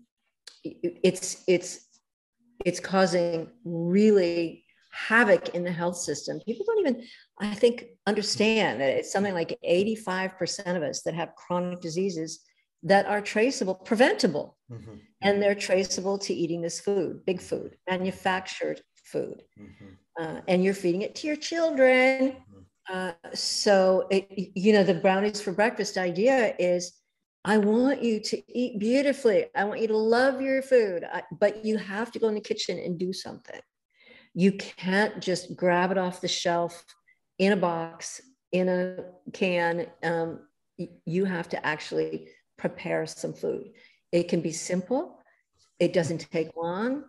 It's causing really havoc in the health system. People don't even, I think, understand that it's something like 85% of us that have chronic diseases that are traceable, preventable, and they're traceable to eating this food, big food, manufactured food, and you're feeding it to your children. So, the brownies for breakfast idea is, I want you to eat beautifully. I want you to love your food, but you have to go in the kitchen and do something. You can't just grab it off the shelf in a box, in a can. You have to actually prepare some food. It can be simple. It doesn't take long,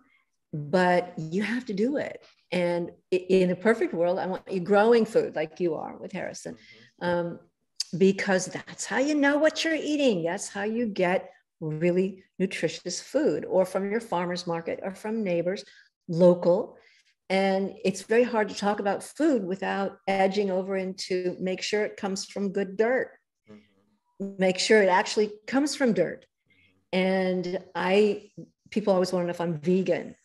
but you have to do it. And in a perfect world, I want you growing food like you are with Harrison. Because that's how you know what you're eating. That's how you get really nutritious food, or from your farmer's market or from neighbors, local. And it's very hard to talk about food without edging over into make sure it comes from good dirt. Make sure it actually comes from dirt. And people always want to know if I'm vegan.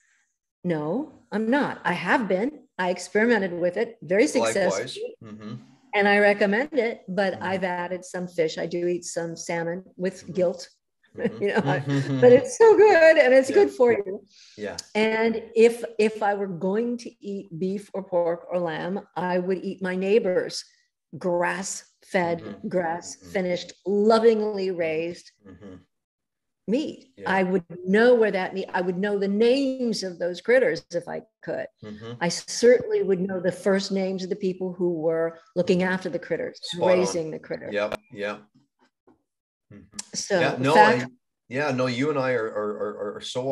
No, I'm not. I have been. I experimented with it very successfully. And I recommend it, but I've added some fish. I do eat some salmon with guilt, but it's so good and it's good for you. Yeah. And if I were going to eat beef or pork or lamb, I would eat my neighbor's grass-fed, grass-finished, lovingly raised meat. I would know where that meat, I would know the names of those critters if I could. I certainly would know the first names of the people who were looking after the critters, raising the critters. Yep. So you and I are so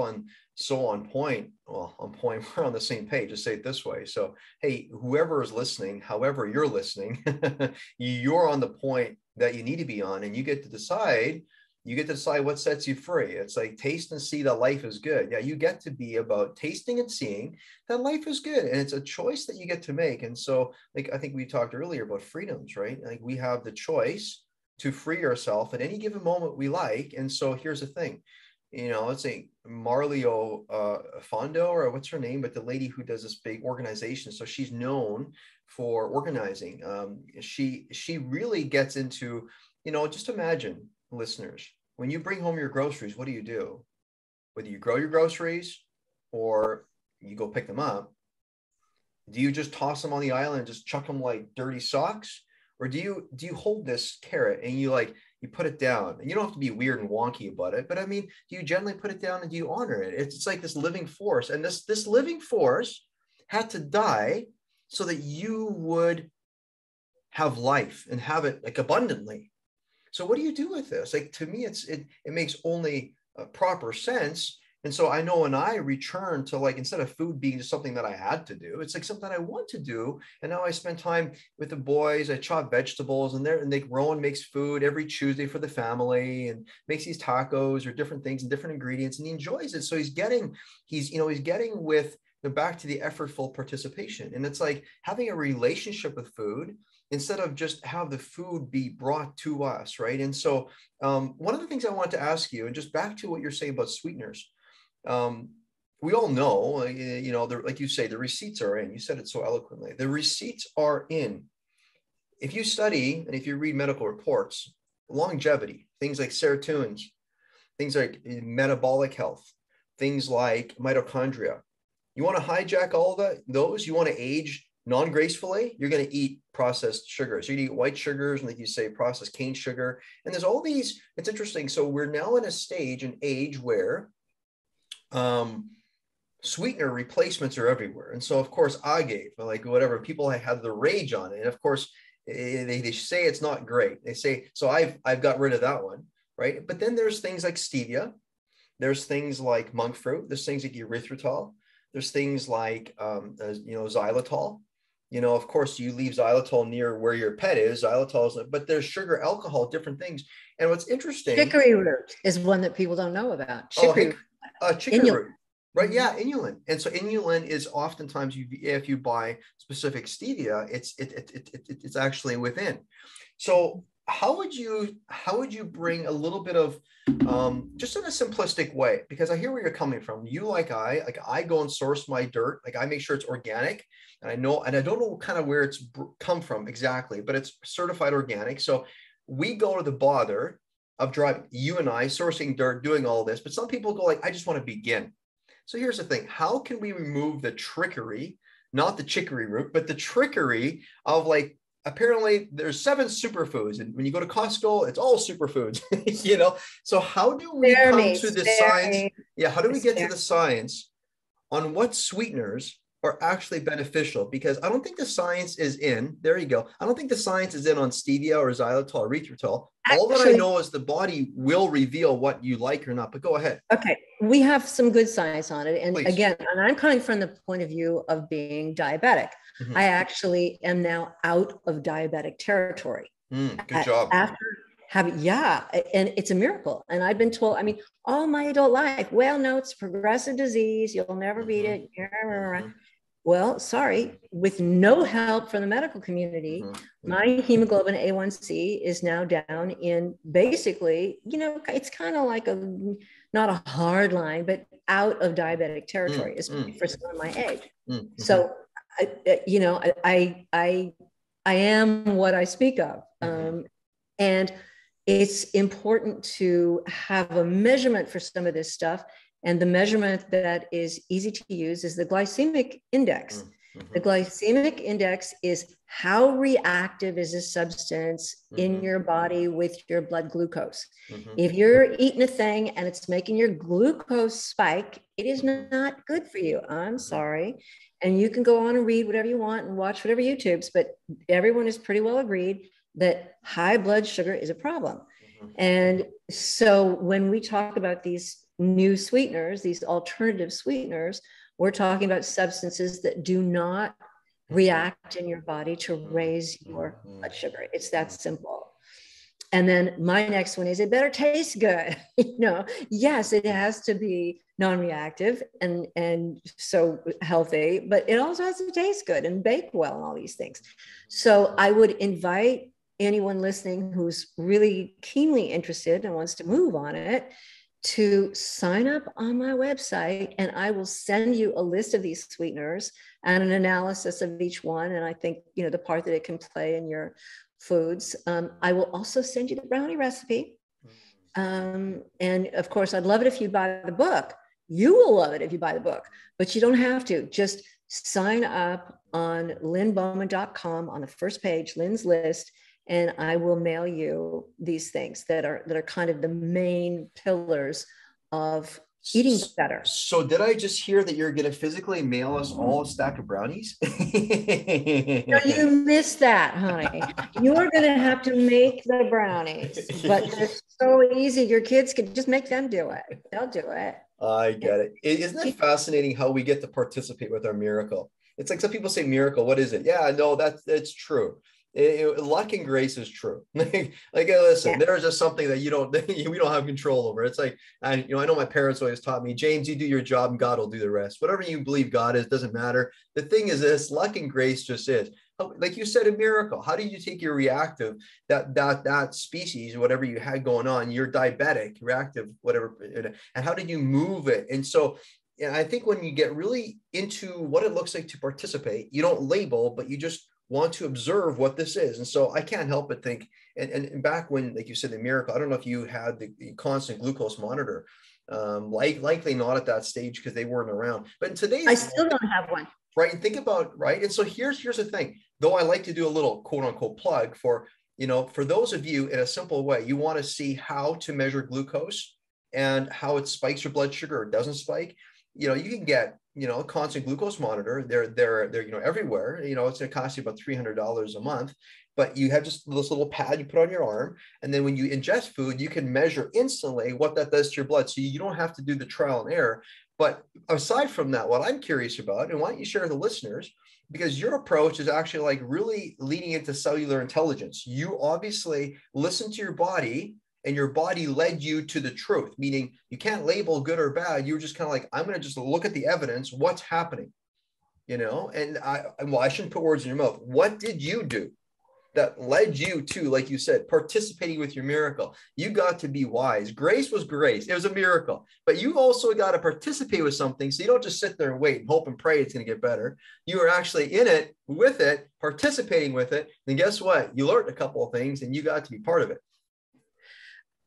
on point. Well, on point, we're on the same page, just say it this way. So, hey, whoever is listening, however you're listening, you're on the point that you need to be on, and you get to decide what sets you free. It's like taste and see that life is good. Yeah, you get to be about tasting and seeing that life is good. And it's a choice that you get to make. And so, like, I think we talked earlier about freedoms, right? Like, we have the choice to free ourselves at any given moment we like. And so here's the thing, let's say Marlio Fondo, or what's her name, but the lady who does this big organization. So she's known for organizing. She really gets into, just imagine, listeners, when you bring home your groceries, what do? Whether you grow your groceries or you go pick them up, do you just toss them on the island and just chuck them like dirty socks? Or do you hold this carrot and you put it down? And you don't have to be weird and wonky about it, but I mean, do you gently put it down and do you honor it? It's like this living force, and this living force had to die so that you would have life and have it like abundantly. So what do you do with this? Like, to me, it makes only proper sense. And so I know when I return to, like, instead of food being just something that I had to do, it's like something I want to do. And now I spend time with the boys. I chop vegetables, and Rowan makes food every Tuesday for the family and makes these tacos or different things and different ingredients, and he enjoys it. So he's getting with back to the effortful participation. And it's like having a relationship with food instead of just have the food be brought to us, right? And so one of the things I wanted to ask you, and just back to what you're saying about sweeteners, we all know, like you say, the receipts are in. You said it so eloquently. The receipts are in. If you study and if you read medical reports, longevity, things like serotonin, things like metabolic health, things like mitochondria. You want to hijack all of those, you want to age non-gracefully, you're going to eat processed sugars. You're going to eat white sugars, and like you say, processed cane sugar. And there's all these, it's interesting. So we're now in a stage, an age where sweetener replacements are everywhere. And so, of course, agave, like whatever, people had the rage on it. And of course, they say it's not great. They say, so I've got rid of that one, right? But then there's things like stevia. There's things like monk fruit. There's things like erythritol. There's things like, xylitol. Of course, you leave xylitol near where your pet is, xylitol, but there's sugar, alcohol, different things. And what's interesting. Chicory root is one that people don't know about. Chicory root. Right. Yeah. Inulin. And so inulin is oftentimes if you buy specific stevia, it's actually within. So how would you bring a little bit of just in a simplistic way, because I hear where you're coming from. You, like I go and source my dirt. Like I make sure it's organic, and I don't know kind of where it's come from exactly, but it's certified organic. So we go to the bother of driving, you and I, sourcing dirt, doing all this, but some people go like, I just want to begin. So here's the thing. How can we remove the trickery, not the chicory root, but the trickery of like, apparently there's 7 superfoods. And when you go to Costco, it's all superfoods, So how do we come to the science? Yeah. How do we get to the science on what sweeteners are actually beneficial? Because I don't think the science is in, there you go. I don't think the science is in on stevia or xylitol or erythritol. All that I know is the body will reveal what you like or not, but go ahead. Okay. We have some good science on it. And Please. Again, and I'm coming from the point of view of being diabetic. Mm-hmm. I actually am now out of diabetic territory. Good job. And it's a miracle. And I've been told, all my adult life, well, no, it's progressive disease. You'll never beat it. Mm-hmm. Well, sorry, with no help from the medical community, my hemoglobin A1C is now down in basically, it's kind of like not a hard line, but out of diabetic territory, especially for someone my age. So, I am what I speak of. And it's important to have a measurement for some of this stuff. And the measurement that is easy to use is the glycemic index. The glycemic index is how reactive is a substance in your body with your blood glucose. If you're eating a thing and it's making your glucose spike, it is not good for you. I'm sorry. And you can go on and read whatever you want and watch whatever YouTubes, but everyone is pretty well agreed that high blood sugar is a problem. And so when we talk about these new sweeteners, these alternative sweeteners, we're talking about substances that do not react in your body to raise your blood sugar. It's that simple. And then my next one is it better taste good. Yes, it has to be non-reactive and so healthy, but it also has to taste good and bake well and all these things. So I would invite anyone listening who's really keenly interested and wants to move on it to sign up on my website, and I will send you a list of these sweeteners and an analysis of each one. And I think, the part that it can play in your foods. I will also send you the brownie recipe. And of course, I'd love it if you buy the book. You will love it if you buy the book, but you don't have to. Just sign up on lynnebowman.com on the first page, Lynne's list, and I will mail you these things that are kind of the main pillars of eating better. So did I just hear that you're going to physically mail us all a stack of brownies? No, you missed that, honey. You're going to have to make the brownies, but they're so easy. Your kids can just make them do it. They'll do it. I get it. Isn't it fascinating how we get to participate with our miracle? It's like some people say miracle. What is it? Yeah, no, that's true. Luck and grace is true. Listen, there's just something that we don't have control over. It's like, I know my parents always taught me, James, you do your job and God will do the rest. Whatever you believe God is, doesn't matter. The thing is this, luck and grace just is. Like you said, a miracle. How do you take your reactive, that species, whatever you had going on, you're diabetic, reactive, whatever, and how did you move it? And so and I think when you get really into what it looks like to participate, you don't label, but you just want to observe what this is. And so I can't help but think, and back when, like you said, the miracle, I don't know if you had the constant glucose monitor, likely not at that stage because they weren't around. But in today's I still don't have one. right, and think about, right. And so here's the thing, though I like to do a little quote unquote plug for, for those of you in a simple way, you want to see how to measure glucose and how it spikes your blood sugar or doesn't spike. You can get, a constant glucose monitor. They're everywhere. It's going to cost you about $300 a month, but you have just this little pad you put on your arm. And then when you ingest food, you can measure instantly what that does to your blood. So you don't have to do the trial and error. But aside from that, what I'm curious about, and why don't you share with the listeners, because your approach is actually like really leaning into cellular intelligence. You obviously listen to your body, and your body led you to the truth, meaning you can't label good or bad. You were just kind of like, I'm going to just look at the evidence, what's happening, and I shouldn't put words in your mouth. What did you do that led you to, like you said, participating with your miracle? You got to be wise. Grace was grace. It was a miracle, but you also got to participate with something. So you don't just sit there and wait and hope and pray it's going to get better. You are actually in it, with it, participating with it. And guess what? You learned a couple of things and you got to be part of it.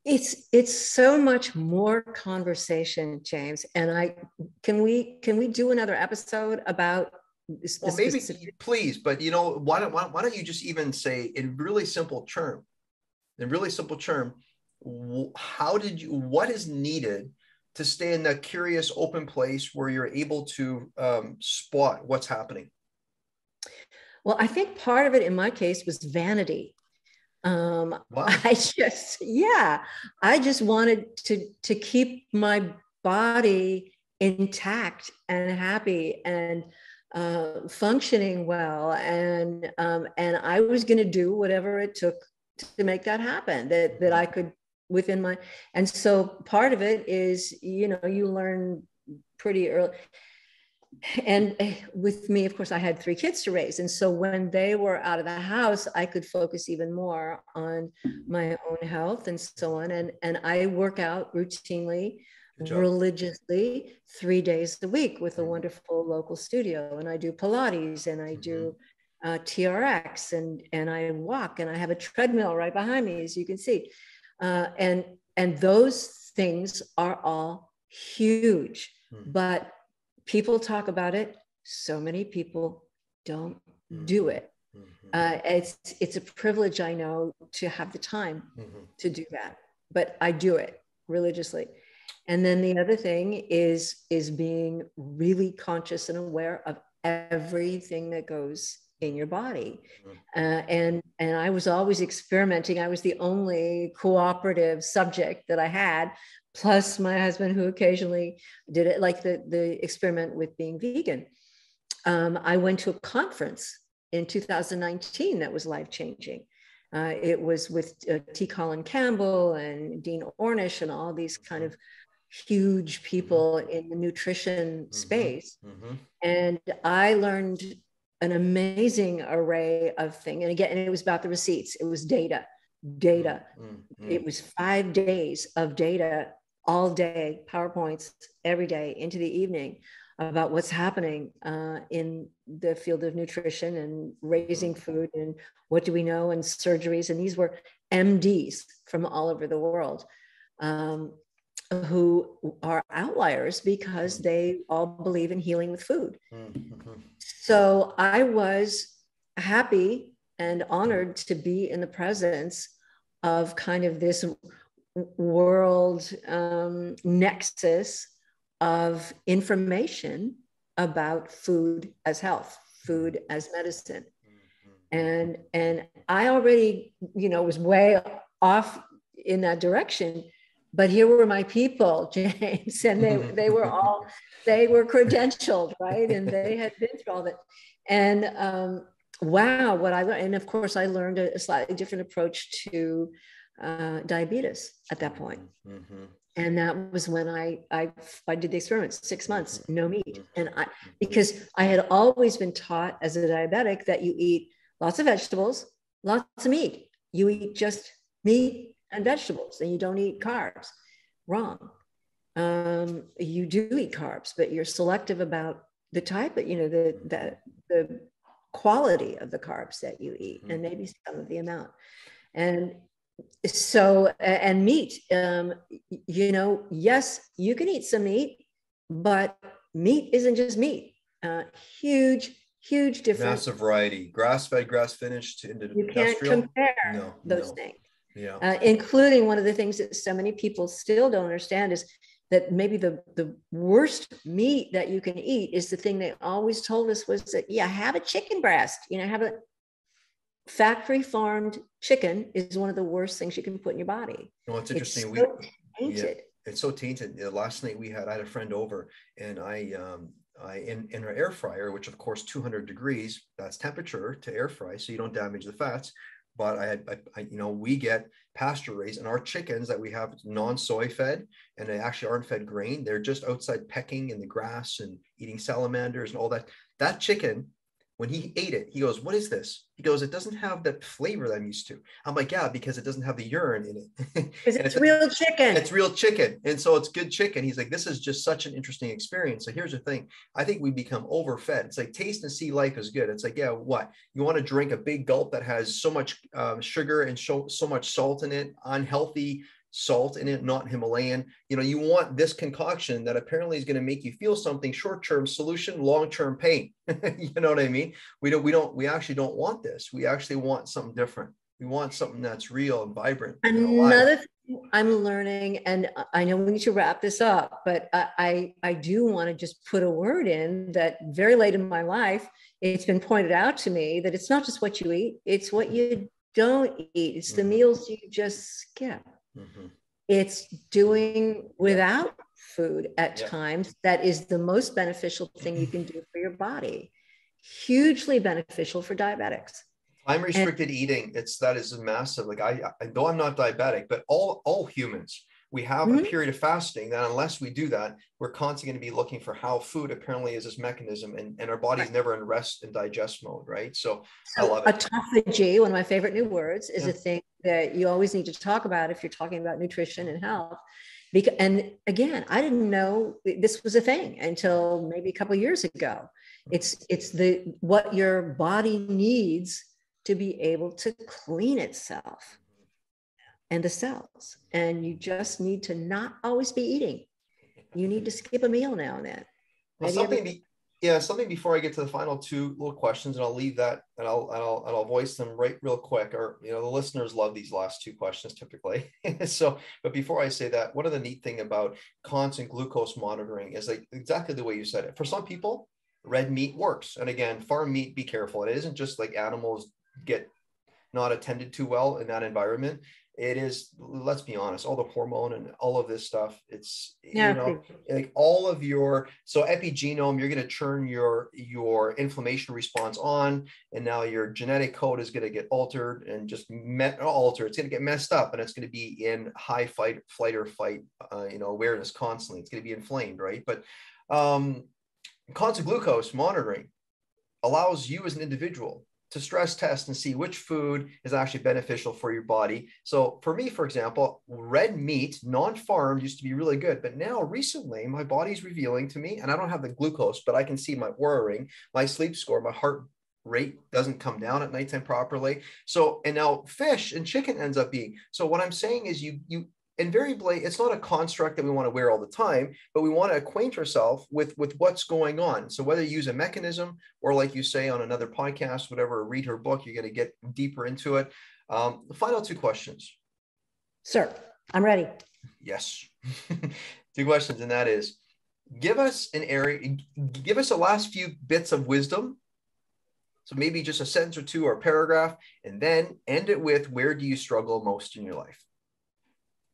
It's so much more conversation, James. And can we do another episode about well, maybe please, but why don't you just even say in really simple term, what is needed to stay in that curious open place where you're able to spot what's happening? Well, I think part of it in my case was vanity. Wow. I just wanted to keep my body intact and happy and functioning well, and I was going to do whatever it took to make that happen. That I could within my, and so part of it is you learn pretty early. And with me, of course, I had 3 kids to raise. And so when they were out of the house, I could focus even more on my own health and so on. And I work out routinely, religiously, 3 days a week with a wonderful local studio. And I do Pilates and I do TRX and I walk and I have a treadmill right behind me, as you can see. And those things are all huge, but people talk about it. So many people don't do it. It's a privilege, I know, to have the time to do that, but I do it religiously. And then the other thing is being really conscious and aware of everything that goes in your body. And I was always experimenting. I was the only cooperative subject that I had, plus my husband, who occasionally did it, like the experiment with being vegan. I went to a conference in 2019 that was life-changing. It was with T. Colin Campbell and Dean Ornish and all these kind of huge people in the nutrition space. And I learned an amazing array of things. And again, it was about the receipts. It was data. It was 5 days of data, all day, PowerPoints every day into the evening about what's happening in the field of nutrition and raising food and what do we know, and surgeries. And these were MDs from all over the world who are outliers because they all believe in healing with food. So I was happy and honored to be in the presence of kind of this world nexus of information about food as health, food as medicine. And I already, was way off in that direction, but here were my people, James, and they were credentialed, right? And they had been through all that. And wow, what I learned, and of course I learned a slightly different approach to diabetes at that point. And that was when I did the experiment, 6 months, no meat. And because I had always been taught as a diabetic that you eat lots of vegetables, lots of meat. You eat just meat and vegetables and you don't eat carbs. Wrong. you do eat carbs, but you're selective about the type of, the quality of the carbs that you eat, and maybe some of the amount. And so, and meat, yes, you can eat some meat, but meat isn't just meat. Huge difference. Massive variety, grass-fed, grass-finished, You can't industrial. compare those things. Yeah. Including one of the things that so many people still don't understand is that maybe the worst meat that you can eat is the thing they always told us was that, have a chicken breast, have a factory farmed chicken is one of the worst things you can put in your body. No, it's interesting. It's so tainted. It's so tainted. Last night I had a friend over, and I in our air fryer, which of course 200 degrees, that's temperature to air fry, so you don't damage the fats. But we get pasture raised, and our chickens that we have non-soy fed, and they actually aren't fed grain. They're just outside pecking in the grass and eating salamanders and all that. That chicken, when he ate it, he goes, "What is this?" He goes, "It doesn't have that flavor that I'm used to." I'm like, "Yeah, because it doesn't have the urine in it." Because it's real chicken. It's real chicken. And so it's good chicken. He's like, "This is just such an interesting experience." So here's the thing. I think we become overfed. It's like taste and see life is good. It's like, yeah, what? You want to drink a big gulp that has so much sugar and so much salt in it, unhealthy salt in it, not Himalayan. You want this concoction that apparently is going to make you feel something, short-term solution, long-term pain. You know what I mean? We actually don't want this. We actually want something different. We want something that's real and vibrant. Another thing I'm learning, and I know we need to wrap this up, but I do want to just put a word in that very late in my life, it's been pointed out to me that it's not just what you eat, it's what you don't eat. It's the meals you just skip. It's doing without food at times that is the most beneficial thing you can do for your body. Hugely beneficial for diabetics. Time restricted eating, that is massive. Like I though I'm not diabetic, but all humans, we have a period of fasting that unless we do that, we're constantly going to be looking for how food apparently is this mechanism, and our body's never in rest and digest mode, right? So I love it. Autophagy, one of my favorite new words, is a thing that you always need to talk about if you're talking about nutrition and health. And again, I didn't know this was a thing until maybe a couple of years ago. It's what your body needs to be able to clean itself and the cells. And you just need to not always be eating. You need to skip a meal now and then. Something before I get to the final two little questions, and I'll leave that, and I'll voice them real quick. Or the listeners love these last two questions typically. But before I say that, one of the neat thing about constant glucose monitoring is like exactly the way you said it. For some people, red meat works, and again, farm meat, be careful. It isn't just like animals get not attended to well in that environment. It is, let's be honest, all the hormone and all of this stuff, it's like all of so epigenome, you're going to turn your inflammation response on, and now your genetic code is going to get altered and it's going to get messed up, and it's going to be in high flight or fight awareness constantly. It's going to be inflamed, right? But constant glucose monitoring allows you as an individual to stress test and see which food is actually beneficial for your body. So for me, for example, red meat, non-farmed, used to be really good. But now recently, my body's revealing to me, and I don't have the glucose, but I can see my Oura ring, my sleep score, my heart rate doesn't come down at nighttime properly. So, and now fish and chicken ends up being. So what I'm saying is you invariably, it's not a construct that we want to wear all the time, but we want to acquaint ourselves with what's going on. So whether you use a mechanism or, like you say on another podcast, whatever, read her book, you're going to get deeper into it. The final two questions. Sir, I'm ready. Yes. Two questions. And that is, give us the last few bits of wisdom. So maybe just a sentence or two or a paragraph, and then end it with, where do you struggle most in your life?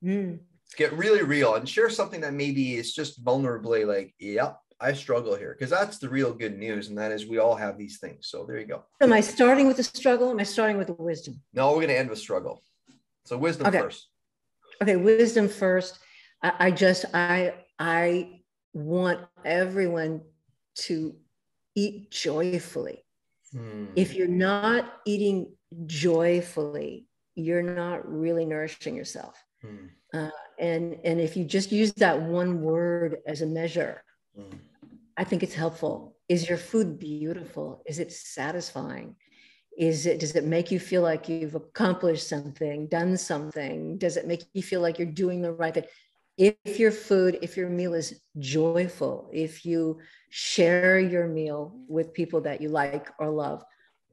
Get really real and share something that maybe is just vulnerably like, yep, I struggle here, because that's the real good news, and that is we all have these things. So there you go. Am I starting with the struggle? Am I starting with the wisdom? No, we're going to end with struggle. So wisdom first. Okay, wisdom first. I want everyone to eat joyfully. If you're not eating joyfully, you're not really nourishing yourself. Mm. And if you just use that one word as a measure, Mm. I think it's helpful. Is your food beautiful? Is it satisfying? Does it make you feel like you've accomplished something, done something? Does it make you feel like you're doing the right thing? If your meal is joyful, if you share your meal with people that you like or love,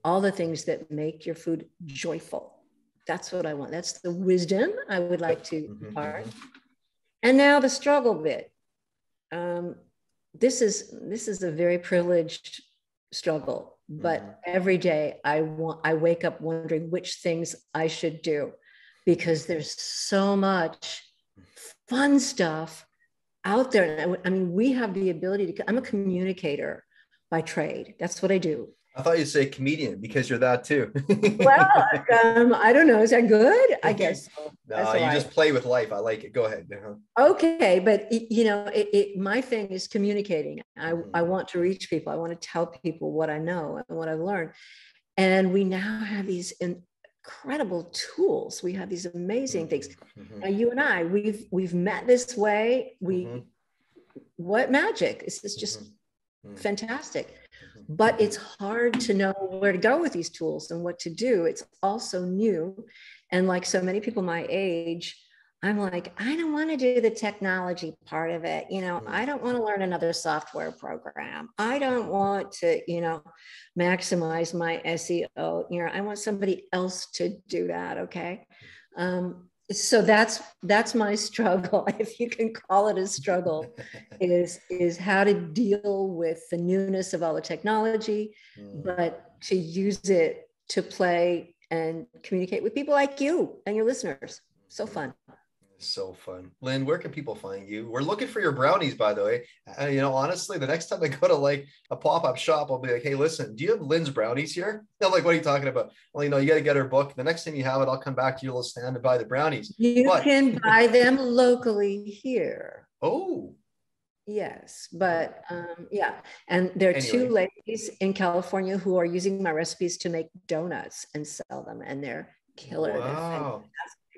all the things that make your food joyful, that's what I want. That's the wisdom I would like to impart. And now the struggle bit. This is a very privileged struggle, but every day I wake up wondering which things I should do, because there's so much fun stuff out there. I mean, we have the ability to, I'm a communicator by trade. That's what I do. I thought you'd say comedian because you're that too. Well, I don't know. Is that good? I guess so. No, you just play with life. I like it. Go ahead. Okay, but my thing is communicating. I want to reach people. I want to tell people what I know and what I've learned. And we now have these incredible tools. We have these amazing things. Now, you and I, we've met this way. What magic? This is just fantastic. But it's hard to know where to go with these tools and what to do. It's also new. And like so many people my age, I'm like, I don't want to do the technology part of it. I don't want to learn another software program. I don't want to, maximize my SEO. I want somebody else to do that. Okay. So that's my struggle, if you can call it a struggle, is how to deal with the newness of all the technology, but to use it to play and communicate with people like you and your listeners. So fun. So fun. Lynne, where can people find you? We're looking for your brownies, by the way. Honestly, the next time I go to like a pop-up shop, I'll be like, hey, listen, do you have Lynne's brownies here? They're like, what are you talking about? Well, you got to get her book. The next time you have it, I'll come back to your little stand and buy the brownies. You can buy them locally here. Oh. Yes, but yeah. And there are two ladies in California who are using my recipes to make donuts and sell them, and they're killer. Wow.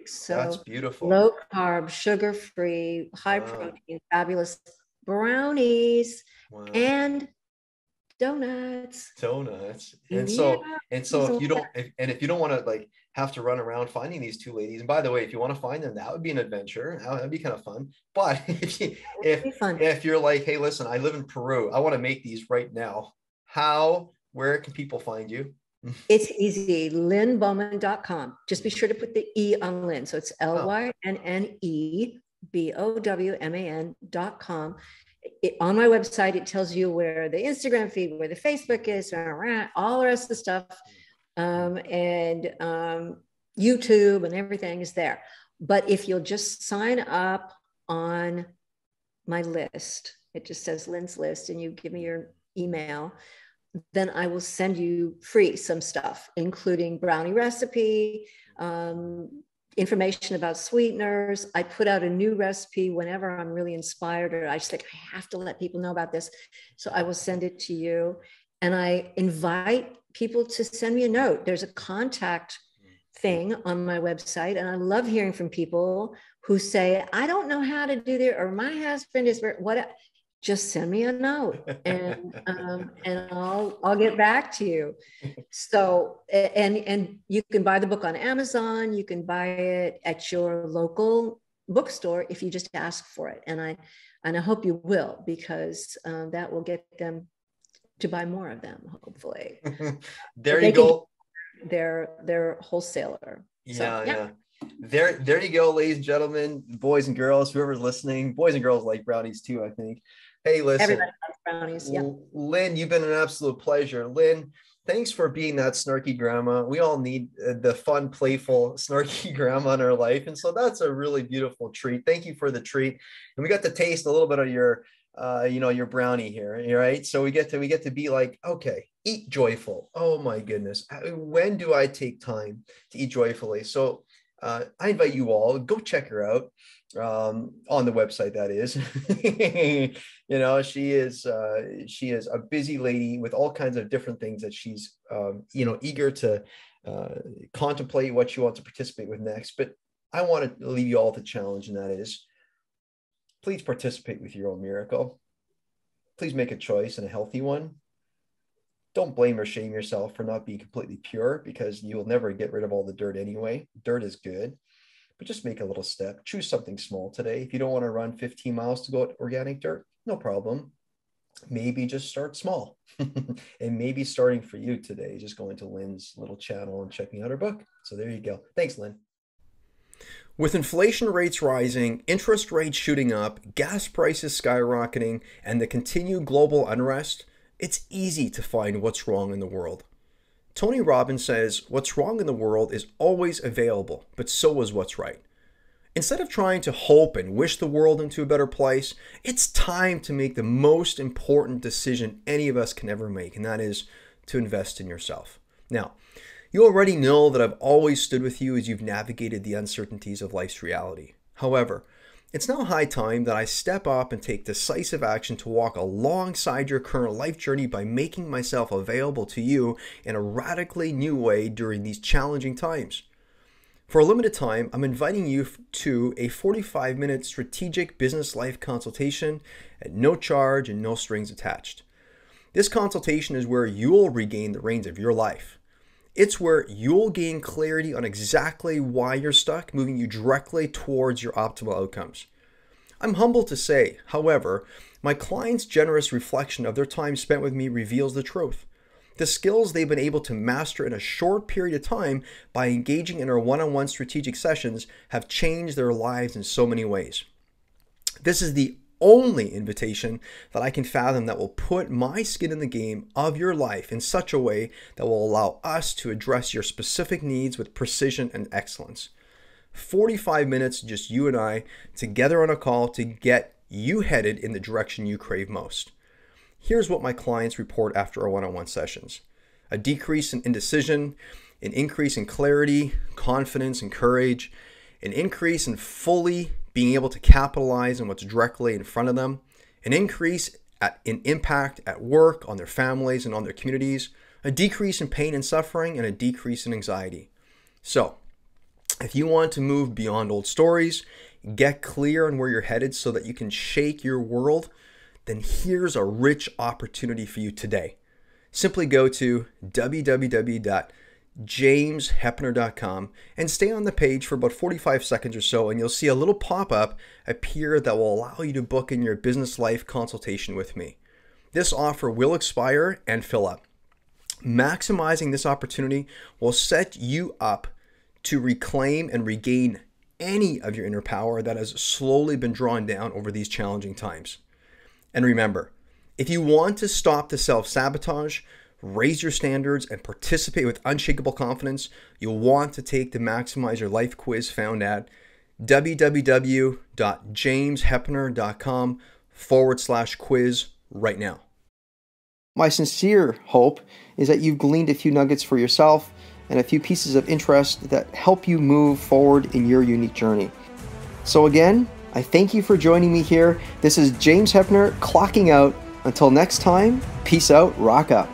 So that's beautiful. Low carb, sugar-free, high protein, fabulous brownies and donuts. And so if you don't want to like have to run around finding these two ladies, and by the way, if you want to find them, that would be an adventure. That'd be kind of fun. But if you're like, hey, listen, I live in Peru, I want to make these right now, where can people find you? It's easy. LynneBowman.com. Just be sure to put the E on Lynne. So it's LYNNEBOWMAN.com. On my website, it tells you where the Instagram feed, where the Facebook is, all the rest of the stuff, and YouTube and everything is there. But if you'll just sign up on my list, it just says Lynne's list, and you give me your email, then I will send you free some stuff, including brownie recipe, information about sweeteners. I put out a new recipe whenever I'm really inspired, or I just think I have to let people know about this. So I will send it to you. And I invite people to send me a note. There's a contact thing on my website. And I love hearing from people who say, I don't know how to do this, or my husband is what. Just send me a note, and I'll get back to you. So, and you can buy the book on Amazon. You can buy it at your local bookstore if you just ask for it. And I hope you will, because that will get them to buy more of them, hopefully. There you go. They're wholesaler. Yeah. There you go, ladies and gentlemen, boys and girls, whoever's listening. Boys and girls like brownies too, I think. Hey, listen, everybody likes brownies. Yeah. Lynne, you've been an absolute pleasure. Lynne, thanks for being that snarky grandma. We all need the fun, playful, snarky grandma in our life, and so that's a really beautiful treat. Thank you for the treat, and we got to taste a little bit of your your brownie here, right? So we get to be like, okay, eat joyful. Oh my goodness, when do I take time to eat joyfully? So I invite you all, go check her out on the website. That is, she is a busy lady with all kinds of different things that she's eager to contemplate what she wants to participate with next. But I want to leave you all with a challenge, and that is, please participate with your own miracle. Please make a choice and a healthy one. Don't blame or shame yourself for not being completely pure, because you'll never get rid of all the dirt anyway. Dirt is good, but just make a little step. Choose something small today. If you don't want to run 15 miles to go at organic dirt, no problem. Maybe just start small. And maybe starting for you today, just going to Lynne's little channel and checking out her book. So there you go. Thanks, Lynne. With inflation rates rising, interest rates shooting up, gas prices skyrocketing, and the continued global unrest, it's easy to find what's wrong in the world. Tony Robbins says, what's wrong in the world is always available, but so is what's right. Instead of trying to hope and wish the world into a better place, it's time to make the most important decision any of us can ever make, and that is to invest in yourself. Now, you already know that I've always stood with you as you've navigated the uncertainties of life's reality. However, it's now high time that I step up and take decisive action to walk alongside your current life journey by making myself available to you in a radically new way during these challenging times. For a limited time, I'm inviting you to a 45-minute strategic business life consultation at no charge and no strings attached. This consultation is where you'll regain the reins of your life. It's where you'll gain clarity on exactly why you're stuck, moving you directly towards your optimal outcomes. I'm humbled to say, however, my clients' generous reflection of their time spent with me reveals the truth. The skills they've been able to master in a short period of time by engaging in our one-on-one strategic sessions have changed their lives in so many ways. This is the only invitation that I can fathom that will put my skin in the game of your life in such a way that will allow us to address your specific needs with precision and excellence. 45 minutes, just you and I, together on a call to get you headed in the direction you crave most. Here's what my clients report after our one-on-one sessions. A decrease in indecision, an increase in clarity, confidence, and courage, an increase in fully being able to capitalize on what's directly in front of them, an increase in impact at work, on their families, and on their communities, a decrease in pain and suffering, and a decrease in anxiety. So, if you want to move beyond old stories, get clear on where you're headed so that you can shake your world, then here's a rich opportunity for you today. Simply go to www.jamesheppner.com and stay on the page for about 45 seconds or so, and you'll see a little pop-up appear that will allow you to book in your business life consultation with me. This offer will expire and fill up. Maximizing this opportunity will set you up to reclaim and regain any of your inner power that has slowly been drawn down over these challenging times. And remember, if you want to stop the self-sabotage, raise your standards, and participate with unshakable confidence, you'll want to take the Maximize Your Life quiz found at www.jamesheppner.com/quiz right now. My sincere hope is that you've gleaned a few nuggets for yourself and a few pieces of interest that help you move forward in your unique journey. So again, I thank you for joining me here. This is James Heppner clocking out. Until next time, peace out, rock up.